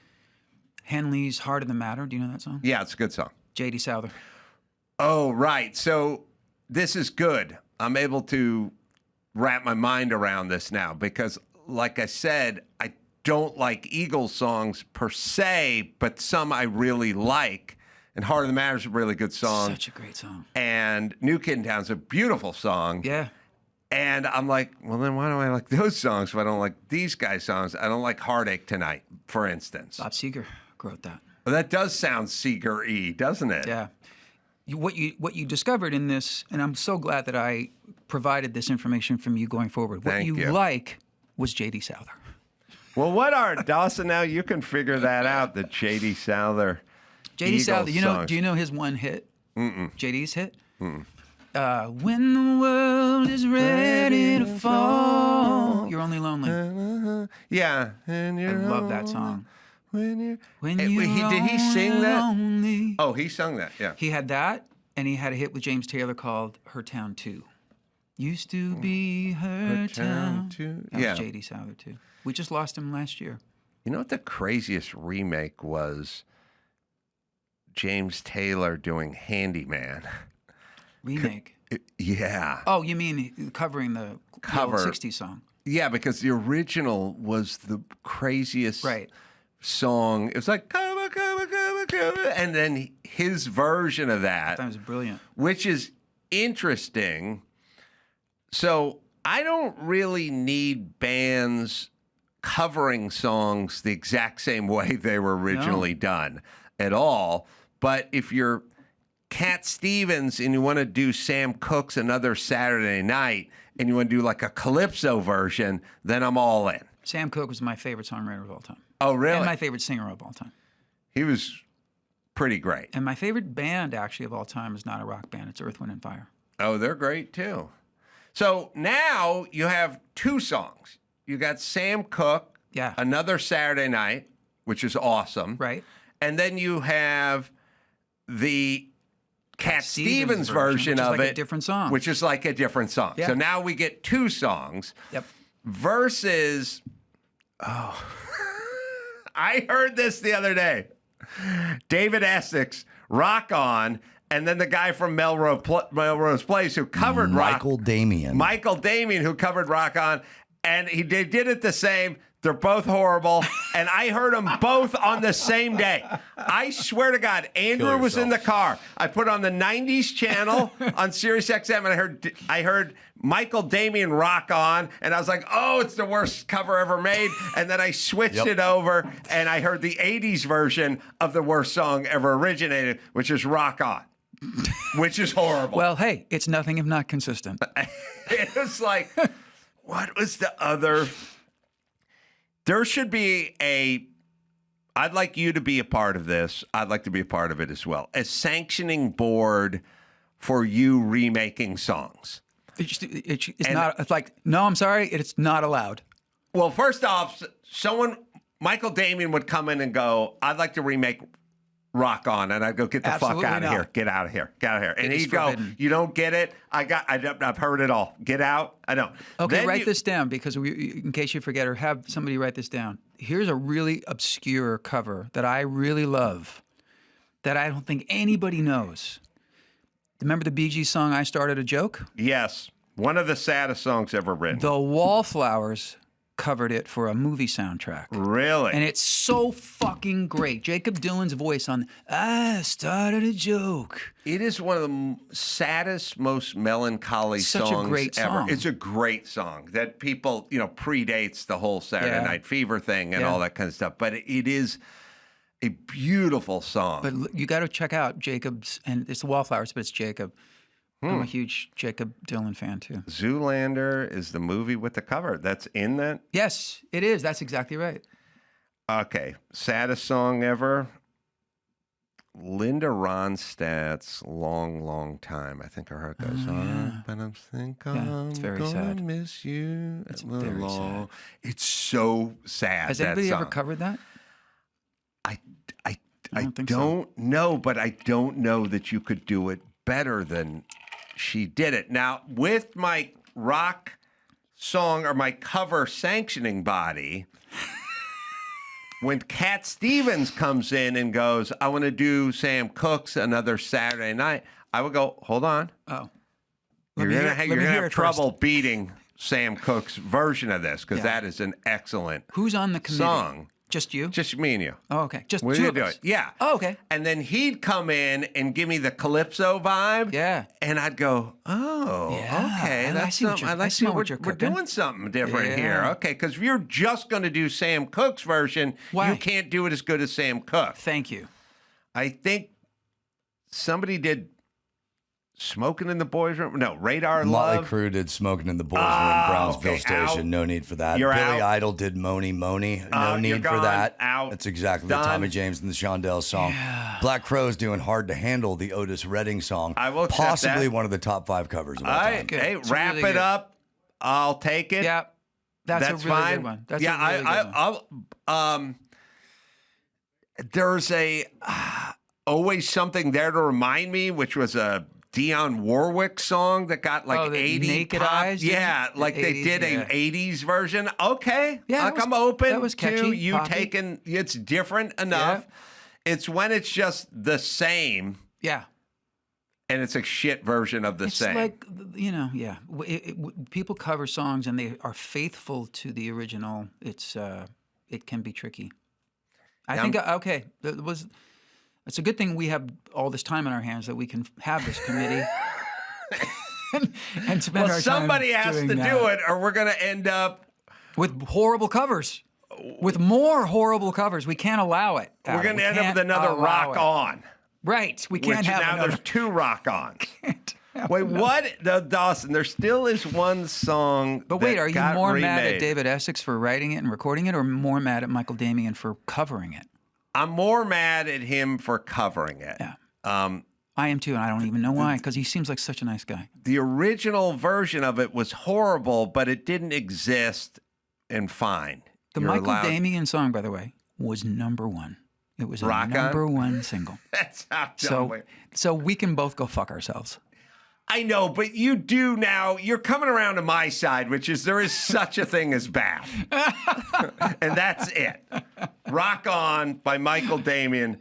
Henley's Heart of the Matter? Do you know that song? Yeah, it's a good song. J.D. Souther. Oh, right. So this is good. I'm able to wrap my mind around this now because, like I said, I don't like Eagles songs per se, but some I really like. And Heart of the Matter is a really good song. Such a great song. And New Kid in Town's a beautiful song. Yeah. And I'm like, well, then why do I like those songs if I don't like these guys' songs? I don't like Heartache Tonight, for instance. Bob Seger wrote that. Well, that does sound Seeger-y, doesn't it? Yeah. What you discovered in this, and I'm so glad that I provided this information from you going forward. What you like was J.D. Souther. Well, what are Dawson? Now you can figure that out. The J.D. Souther. J.D. Souther. Songs. Do you know his one hit? JD's hit? When the world is ready to fall, you're only lonely. Yeah. And I love that song. When you're did he sing that? lonely. Oh, he sung that, yeah. He had that, and he had a hit with James Taylor called Her Town 2. Used to be Her Town 2. That Yeah. was J.D. Souther, too. We just lost him last year. You know what the craziest remake was? James Taylor doing Handyman. Remake? Yeah. Oh, you mean covering the Cover. old 60s song? Yeah, because the original was the craziest song. It was like, come, come, come, come. And then his version of that. That was brilliant. Which is interesting. So I don't really need bands covering songs the exact same way they were originally done at all. But if you're Cat Stevens and you want to do Sam Cooke's Another Saturday Night and you want to do like a calypso version, then I'm all in. Sam Cooke was my favorite songwriter of all time. Oh, really? And my favorite singer of all time. He was pretty great. And my favorite band, actually, of all time is not a rock band. It's Earth, Wind, and Fire. Oh, they're great, too. So now you have two songs. You got Sam Cooke, Another Saturday Night, which is awesome. Right. And then you have the Cat Stevens version of like it, a different song. which is like a different song. Yeah. So now we get two songs. Yep. Versus, I heard this the other day. David Essex, Rock On, and then the guy from Melrose Place who covered Michael Damian. Michael Damian, who covered Rock On, and they did it the same. They're both horrible, and I heard them both on the same day. I swear to God, Andrew was in the car. I put on the 90s channel on Sirius XM, and I heard Michael Damian Rock On, and I was like, oh, it's the worst cover ever made. And then I switched it over, and I heard the 80s version of the worst song ever originated, which is Rock On, which is horrible. Well, hey, it's nothing if not consistent. It was like, what was the other... There should be I'd like you to be a part of this. I'd like to be a part of it as well. A sanctioning board for you remaking songs. It's like, no, I'm sorry, it's not allowed. Well, first off, Michael Damian would come in and go, I'd like to remake Rock On. And I'd go, get the fuck out of here. Get out of here. Get out of here. And he'd go, you don't get it? I've heard it all. Get out. I don't. Okay, then write this down because in case you forget or have somebody write this down. Here's a really obscure cover that I really love that I don't think anybody knows. Remember the Bee Gees song, I Started a Joke? Yes. One of the saddest songs ever written. The Wallflowers covered it for a movie soundtrack. Really? And it's so fucking great. Jacob Dylan's voice on I Started a Joke. It is one of the saddest, most melancholy songs Such a great ever. song. It's a great song that people, predates the whole Saturday Night Fever thing and all that kind of stuff. But it is a beautiful song. But you got to check out Jacob's, and it's the Wallflowers, but it's Jacob. I'm a huge Jacob Dylan fan, too. Zoolander is the movie with the cover. That's in that? Yes, it is. That's exactly right. Okay. Saddest song ever? Linda Ronstadt's Long, Long Time. I think I heard that song. But I'm thinking it's very gonna sad. miss you. It's very sad. It's so sad. Has that anybody song. ever covered that? I don't know, but I don't know that you could do it better than she did it. Now, with my rock song or my cover sanctioning body, when Cat Stevens comes in and goes, I want to do Sam Cooke's Another Saturday Night, I would go, hold on. Oh. You're going to have trouble beating Sam Cooke's version of this because that is an excellent Who's on the committee? song. Just you? Just me and you. Oh, okay. Just We're two gonna of do us. it. Yeah. Oh, okay. And then he'd come in and give me the calypso vibe. Yeah. And I'd go, oh, okay. I That's see what something. you're- I like I smell we're, what you're we're cooking. doing something different Yeah. here. Okay. Because if you're just going to do Sam Cooke's version, Why? you can't do it as good as Sam Cooke. Thank you. I think somebody did Smoking in the Boys Room? No, Radar Motley Love. Crue did Smoking in the Boys Room, Brownsville Station. out. No need for that. You're Billy out. Idol did Money Money. No You're need for gone. that. Out. That's exactly Done. the Tommy James and the Shondells song. Black Crowes doing Hard to Handle, the Otis Redding song. I will accept possibly that. one of the top 5 covers of all time. Hey, It's wrap really it good. up. I'll take it. Yeah, that's a really fine. good one. That's yeah, a really good one. I'll. There's always something there to remind me, which was a Dionne Warwick song that got like the 80 Naked pop. Eyes, Yeah, the like they 80s, did yeah. a 80s version. Okay, Yeah, like that was- I'm open that was to catchy, you poppy. taking. It's different enough. It's when it's just the same. Yeah. And it's a shit version of the It's same. like, people cover songs and they are faithful to the original. It can be tricky. I think, okay, it's a good thing we have all this time on our hands that we can have this committee and spend our time somebody has doing to that. do it, or we're going to end up with horrible covers. With more horrible covers. We can't allow it. We're Adam. going We to end up can't with another allow Rock it. On. Right. We can't Which have now another. there's 2 Rock Ons. Wait, what? Dawson, there still is one song. But wait, that are you got more mad remade. at David Essex for writing it and recording it, or more mad at Michael Damian for covering it? I'm more mad at him for covering it. Yeah. I am too, and I don't even know why, because he seems like such a nice guy. The original version of it was horrible, but it didn't exist, and fine. The You're Michael allowed- Damian song, by the way, was #1. It was a Rock On? #1 single. That's how dumb we- So we can both go fuck ourselves. I know, but you do now. You're coming around to my side, which is there is such a thing as bad. And that's it. Rock On by Michael Damian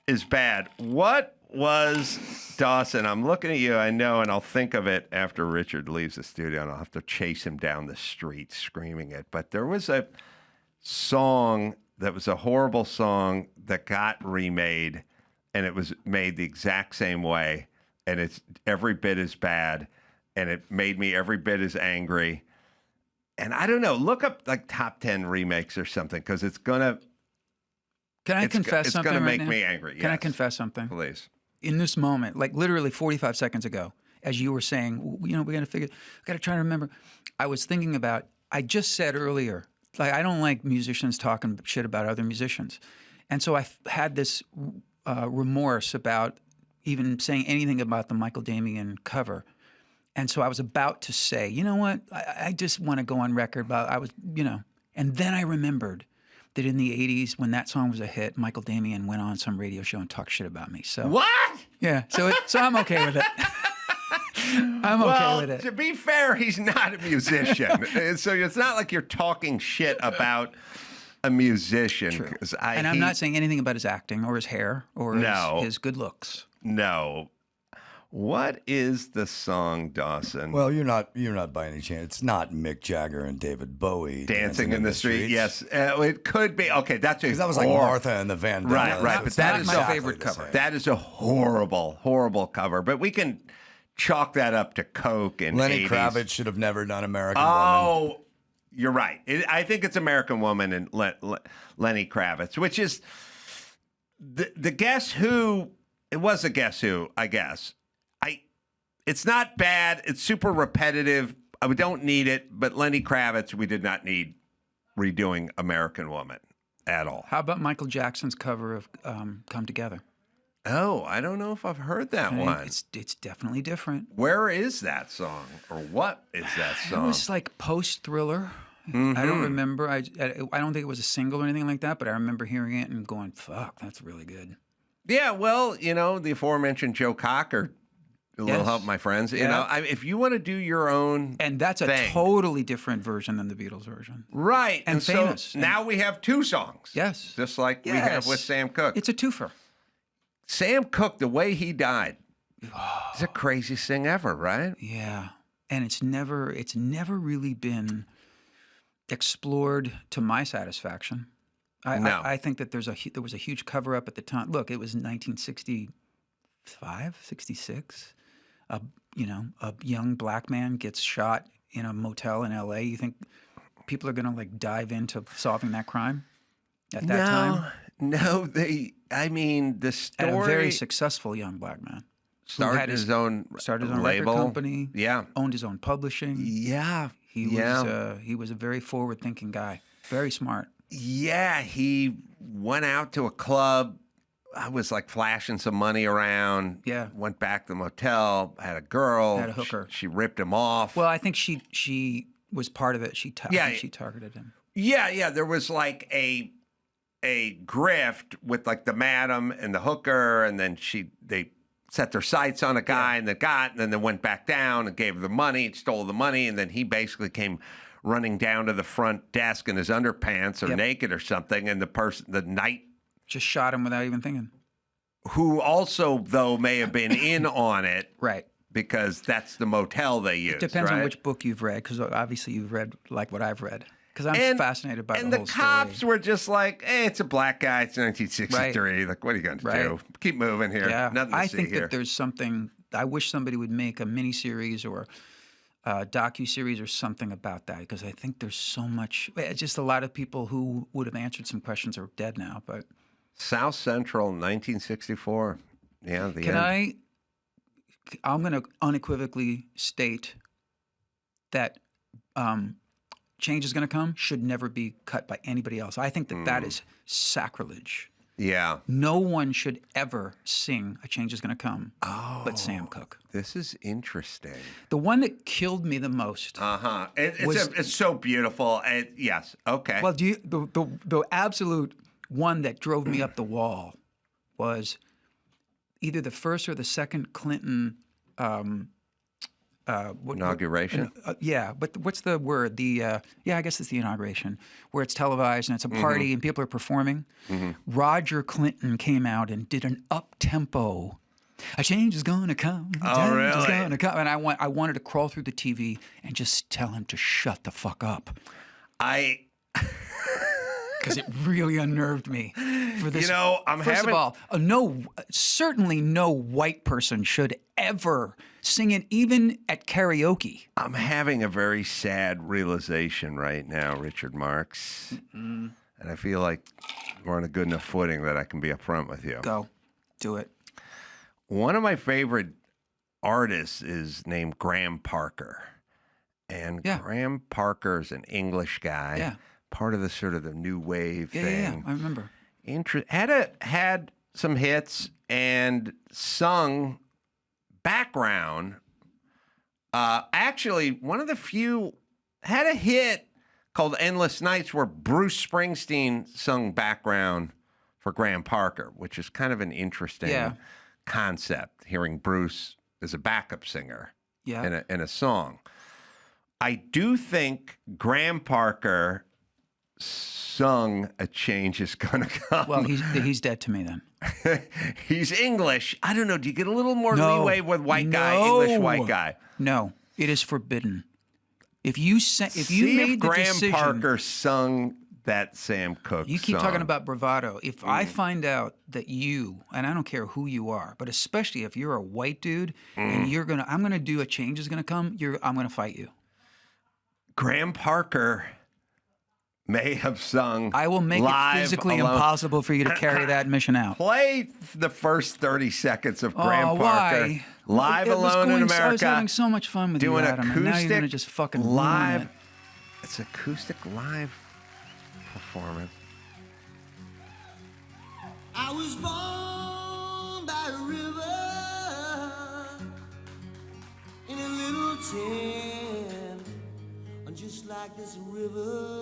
is bad. What was, Dawson, I'm looking at you, I know, and I'll think of it after Richard leaves the studio, and I'll have to chase him down the street screaming it. But there was a song that was a horrible song that got remade, and it was made the exact same way, and it's every bit as bad, and it made me every bit as angry. And I don't know, look up like top 10 remakes or something, because it's gonna. Can I confess it's something? gonna right make now? me angry. Can I Yes. confess something? Please. In this moment, like literally 45 seconds ago, as you were saying, we got to try to remember. I was thinking about, I just said earlier, like, I don't like musicians talking shit about other musicians. And so I had this remorse about even saying anything about the Michael Damian cover. And so I was about to say, you know what? I just want to go on record about, and then I remembered that in the 80s, when that song was a hit, Michael Damian went on some radio show and talked shit about me. So What? Yeah, so I'm okay with it. I'm okay with it. To be fair, he's not a musician. So it's not like you're talking shit about a musician. True. 'Cause And I'm not saying anything about his acting or his hair or his good looks. No. What is the song, Dawson? Well, you're not by any chance. It's not Mick Jagger and David Bowie Dancing in the Street. Streets. Yes, it could be. Okay, that's Because that was like Martha and the Van Dellas. Right. But that is my favorite cover. That is a horrible, horrible cover. But we can chalk that up to Coke and Lenny 80s. Kravitz should have never done American Woman. Oh, you're right. I think it's American Woman and Lenny Kravitz, which is the Guess Who. It was a Guess Who, I guess. It's not bad. It's super repetitive. We don't need it. But Lenny Kravitz, we did not need redoing American Woman at all. How about Michael Jackson's cover of Come Together? Oh, I don't know if I've heard that Okay, one. It's definitely different. Where is that song? Or what is that song? It was like post-Thriller. Mm-hmm. I don't remember. I don't think it was a single or anything like that, but I remember hearing it and going, fuck, that's really good. Yeah, well, the aforementioned Joe Cocker, A Little Yes. Help, My Friends. Yeah. If you want to do your own And that's a thing. totally different version than the Beatles version. Right. And famous. So now we have 2 songs. Yes. Just like we have with Yes. Sam Cooke. It's a twofer. Sam Cooke, the way he died, it's the craziest thing ever, right? Yeah. And it's never really been explored to my satisfaction. No. I think that there was a huge cover up at the time. Look, it was 1965, 66. A young black man gets shot in a motel in LA. You think people are going to like dive into solving that crime at that time? No, the story. And a very successful young black man. Started his own record label. company. Yeah. Owned his own publishing. Yeah. He was a very forward-thinking guy. Very smart. Yeah, he went out to a club. I was like flashing some money around. Yeah. Went back to the motel, had a girl. Had a hooker. She ripped him off. Well, I think she was part of it. She targeted him. Yeah. There was like a grift with like the madam and the hooker, and then they set their sights on a guy and then they went back down and gave her the money, stole the money, and then he basically came running down to the front desk in his underpants or naked or something, and the knight just shot him without even thinking. Who also, though, may have been in on it. Right. Because that's the motel they use. It depends on which book you've read, because obviously you've read like what I've read. Because I'm fascinated by the whole story. And the cops were just like, hey, it's a black guy. It's 1963. Right. Like, what are you going to do? Keep moving here. Yeah. Nothing to see think here. That there's something, I wish somebody would make a miniseries or a docuseries or something about that, because I think there's so much, just a lot of people who would have answered some questions are dead now. But South Central, 1964. Yeah, the end. I'm going to unequivocally state that change is going to come should never be cut by anybody else. I think that is sacrilege. Yeah. No one should ever sing A Change is Going to Come but Sam Cooke. This is interesting. The one that killed me the most. It's so beautiful. Yes. Okay. Well, the absolute one that drove me up the wall was either the first or the second Clinton inauguration. But what's the word? I guess it's the inauguration, where it's televised and it's a party and people are performing. Roger Clinton came out and did an up-tempo, "A change is gonna come, a change is gonna come," and I wanted to crawl through the TV and just tell him to shut the fuck up. Because it really unnerved me. For this, first of all, certainly no white person should ever sing it, even at karaoke. I'm having a very sad realization right now, Richard Marx. And I feel like we're on a good enough footing that I can be upfront with you. Go. Do it. One of my favorite artists is named Graham Parker. And Graham Parker is an English guy. Yeah. Part of the sort of the new wave thing. Yeah, I remember. Had some hits and sung background. Actually, one of the few had a hit called "Endless Nights" where Bruce Springsteen sung background for Graham Parker, which is kind of an interesting concept. Hearing Bruce as a backup singer in a song. I do think Graham Parker sung "A Change is Gonna Come." Well, he's dead to me then. He's English. I don't know. Do you get a little more leeway with English white guy? No, it is forbidden. If you made the Graham decision, Parker sung that Sam Cooke you keep song. talking about bravado. If I find out that you, and I don't care who you are, but especially if you're a white dude and I'm gonna do "A Change is Gonna Come," I'm gonna fight you. Graham Parker may have sung. I will make it physically impossible for you to carry that mission out. Play the first 30 seconds of Graham Parker why? live alone in America. I was having so much fun with doing you, Adam, and now you're gonna just fucking live. ruin it. It's acoustic live performance. I was born by a river in a little town, and just like this river.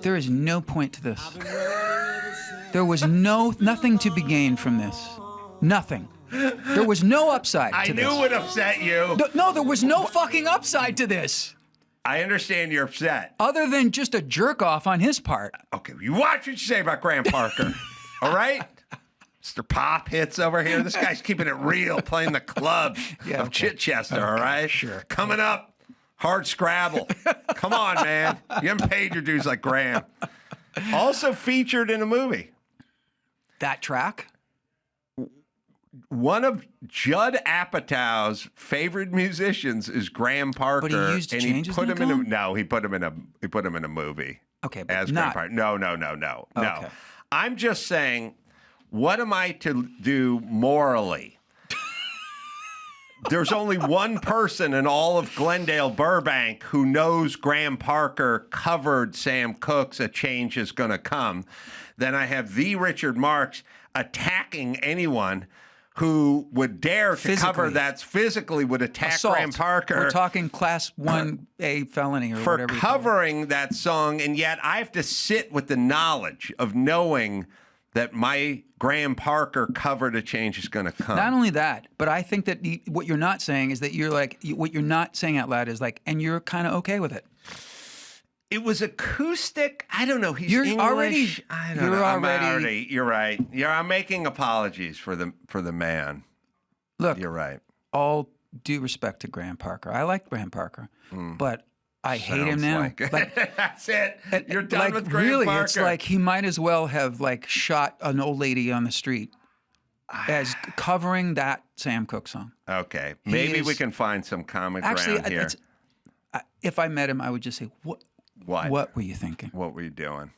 There is no point to this. There was nothing to be gained from this. Nothing. There was no upside to this. I knew it would upset you. No, there was no fucking upside to this. I understand you're upset. Other than just a jerk off on his part. Okay, you watch what you say about Graham Parker. All right? Mr. Pop hits over here. This guy's keeping it real, playing the club of Chichester, all right? Sure. Coming up, hard Scrabble. Come on, man. You haven't paid your dues like Graham. Also featured in a movie. That track? One of Judd Apatow's favorite musicians is Graham Parker. But he used and Changes he put in him the in a he put him in a movie. Okay, but as not. Graham Parker. No. Okay. I'm just saying, what am I to do morally? there's only one person in all of Glendale, Burbank, who knows Graham Parker covered Sam Cooke's A Change Is Gonna Come, then I have the Richard Marx attacking anyone who would dare to cover that physically would attack Assault. Graham Parker. We're talking class 1A felony or for whatever. covering that song, and yet I have to sit with the knowledge of knowing that my Graham Parker covered A Change Is Gonna Come. Not only that, but I think that what you're not saying is that you're like, what you're not saying out loud is like, and you're kind of okay with it. It was acoustic. I don't know. He's You're English. already. I don't You're know. already. You're right. I'm making apologies for the man. Look, you're right. All due respect to Graham Parker. I like Graham Parker, but I hate him Sounds now. like- That's it. You're done with Graham really, Parker. it's like he might as well have like shot an old lady on the street as covering that Sam Cooke song. Okay, He maybe we is- can find some common Actually, ground here. if I met him, I would just say, What were you thinking? What were you doing?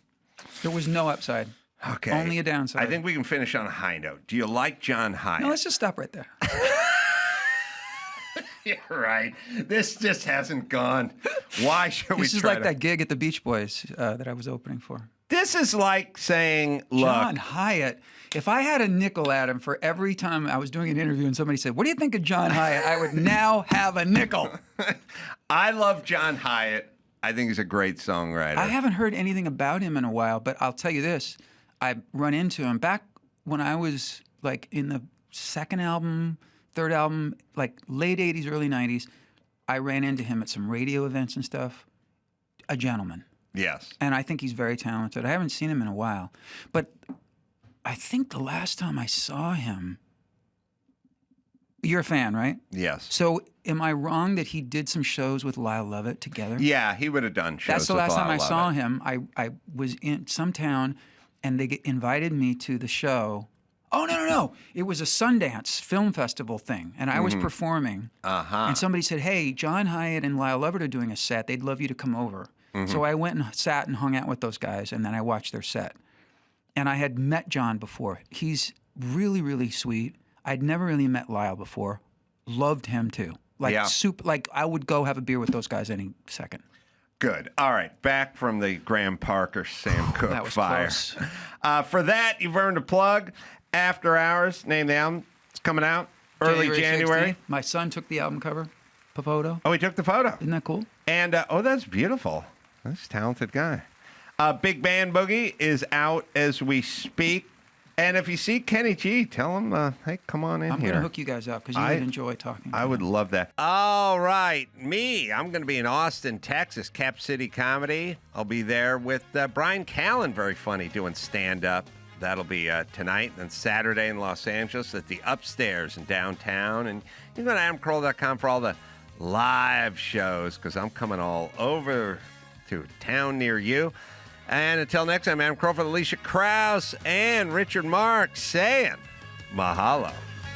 There was no upside. Okay. Only a downside. I think we can finish on a high note. Do you like John Hyatt? No, let's just stop right there. You're right. This just hasn't gone. Why should we This is try like to... that gig at the Beach Boys that I was opening for. This is like saying, look... John Hyatt. If I had a nickel at him for every time I was doing an interview and somebody said, what do you think of John Hyatt? I would now have a nickel. I love John Hyatt. I think he's a great songwriter. I haven't heard anything about him in a while, but I'll tell you this. I run into him back when I was like in the second album, third album, like late 80s, early 90s. I ran into him at some radio events and stuff. A gentleman. Yes. And I think he's very talented. I haven't seen him in a while. But I think the last time I saw him, you're a fan, right? Yes. So am I wrong that he did some shows with Lyle Lovett together? Yeah, he would have done shows. That's the with last time Lyle I saw Lovett. him. I was in some town, and they invited me to the show. Oh, no. It was a Sundance Film Festival thing, and I was performing. Uh-huh. And somebody said, hey, John Hyatt and Lyle Lovett are doing a set. They'd love you to come over. So I went and sat and hung out with those guys, and then I watched their set. And I had met John before. He's really, really sweet. I'd never really met Lyle before. Loved him, too. Like, I would go have a beer with those guys any second. Good. All right. Back from the Graham Parker, Sam Cooke That was fire. close. For that, you've earned a plug. After Hours, name the album. It's coming out early January. 16th. My son took the album cover photo. Oh, he took the photo. Isn't that cool? And, that's beautiful. That's a talented guy. Big Band Boogie is out as we speak. And if you see Kenny G, tell him, hey, come on in I'm here. going to hook you guys up because you would enjoy talking. I would love that. All right. I'm going to be in Austin, Texas, Cap City Comedy. I'll be there with Brian Callen, very funny, doing stand-up. That'll be tonight and Saturday in Los Angeles at the Upstairs in downtown. And you can go to adamcarolla.com for all the live shows because I'm coming all over to a town near you. And until next time, Adam Carolla, ELISHA, KRAUSS, and Richard Marx saying mahalo.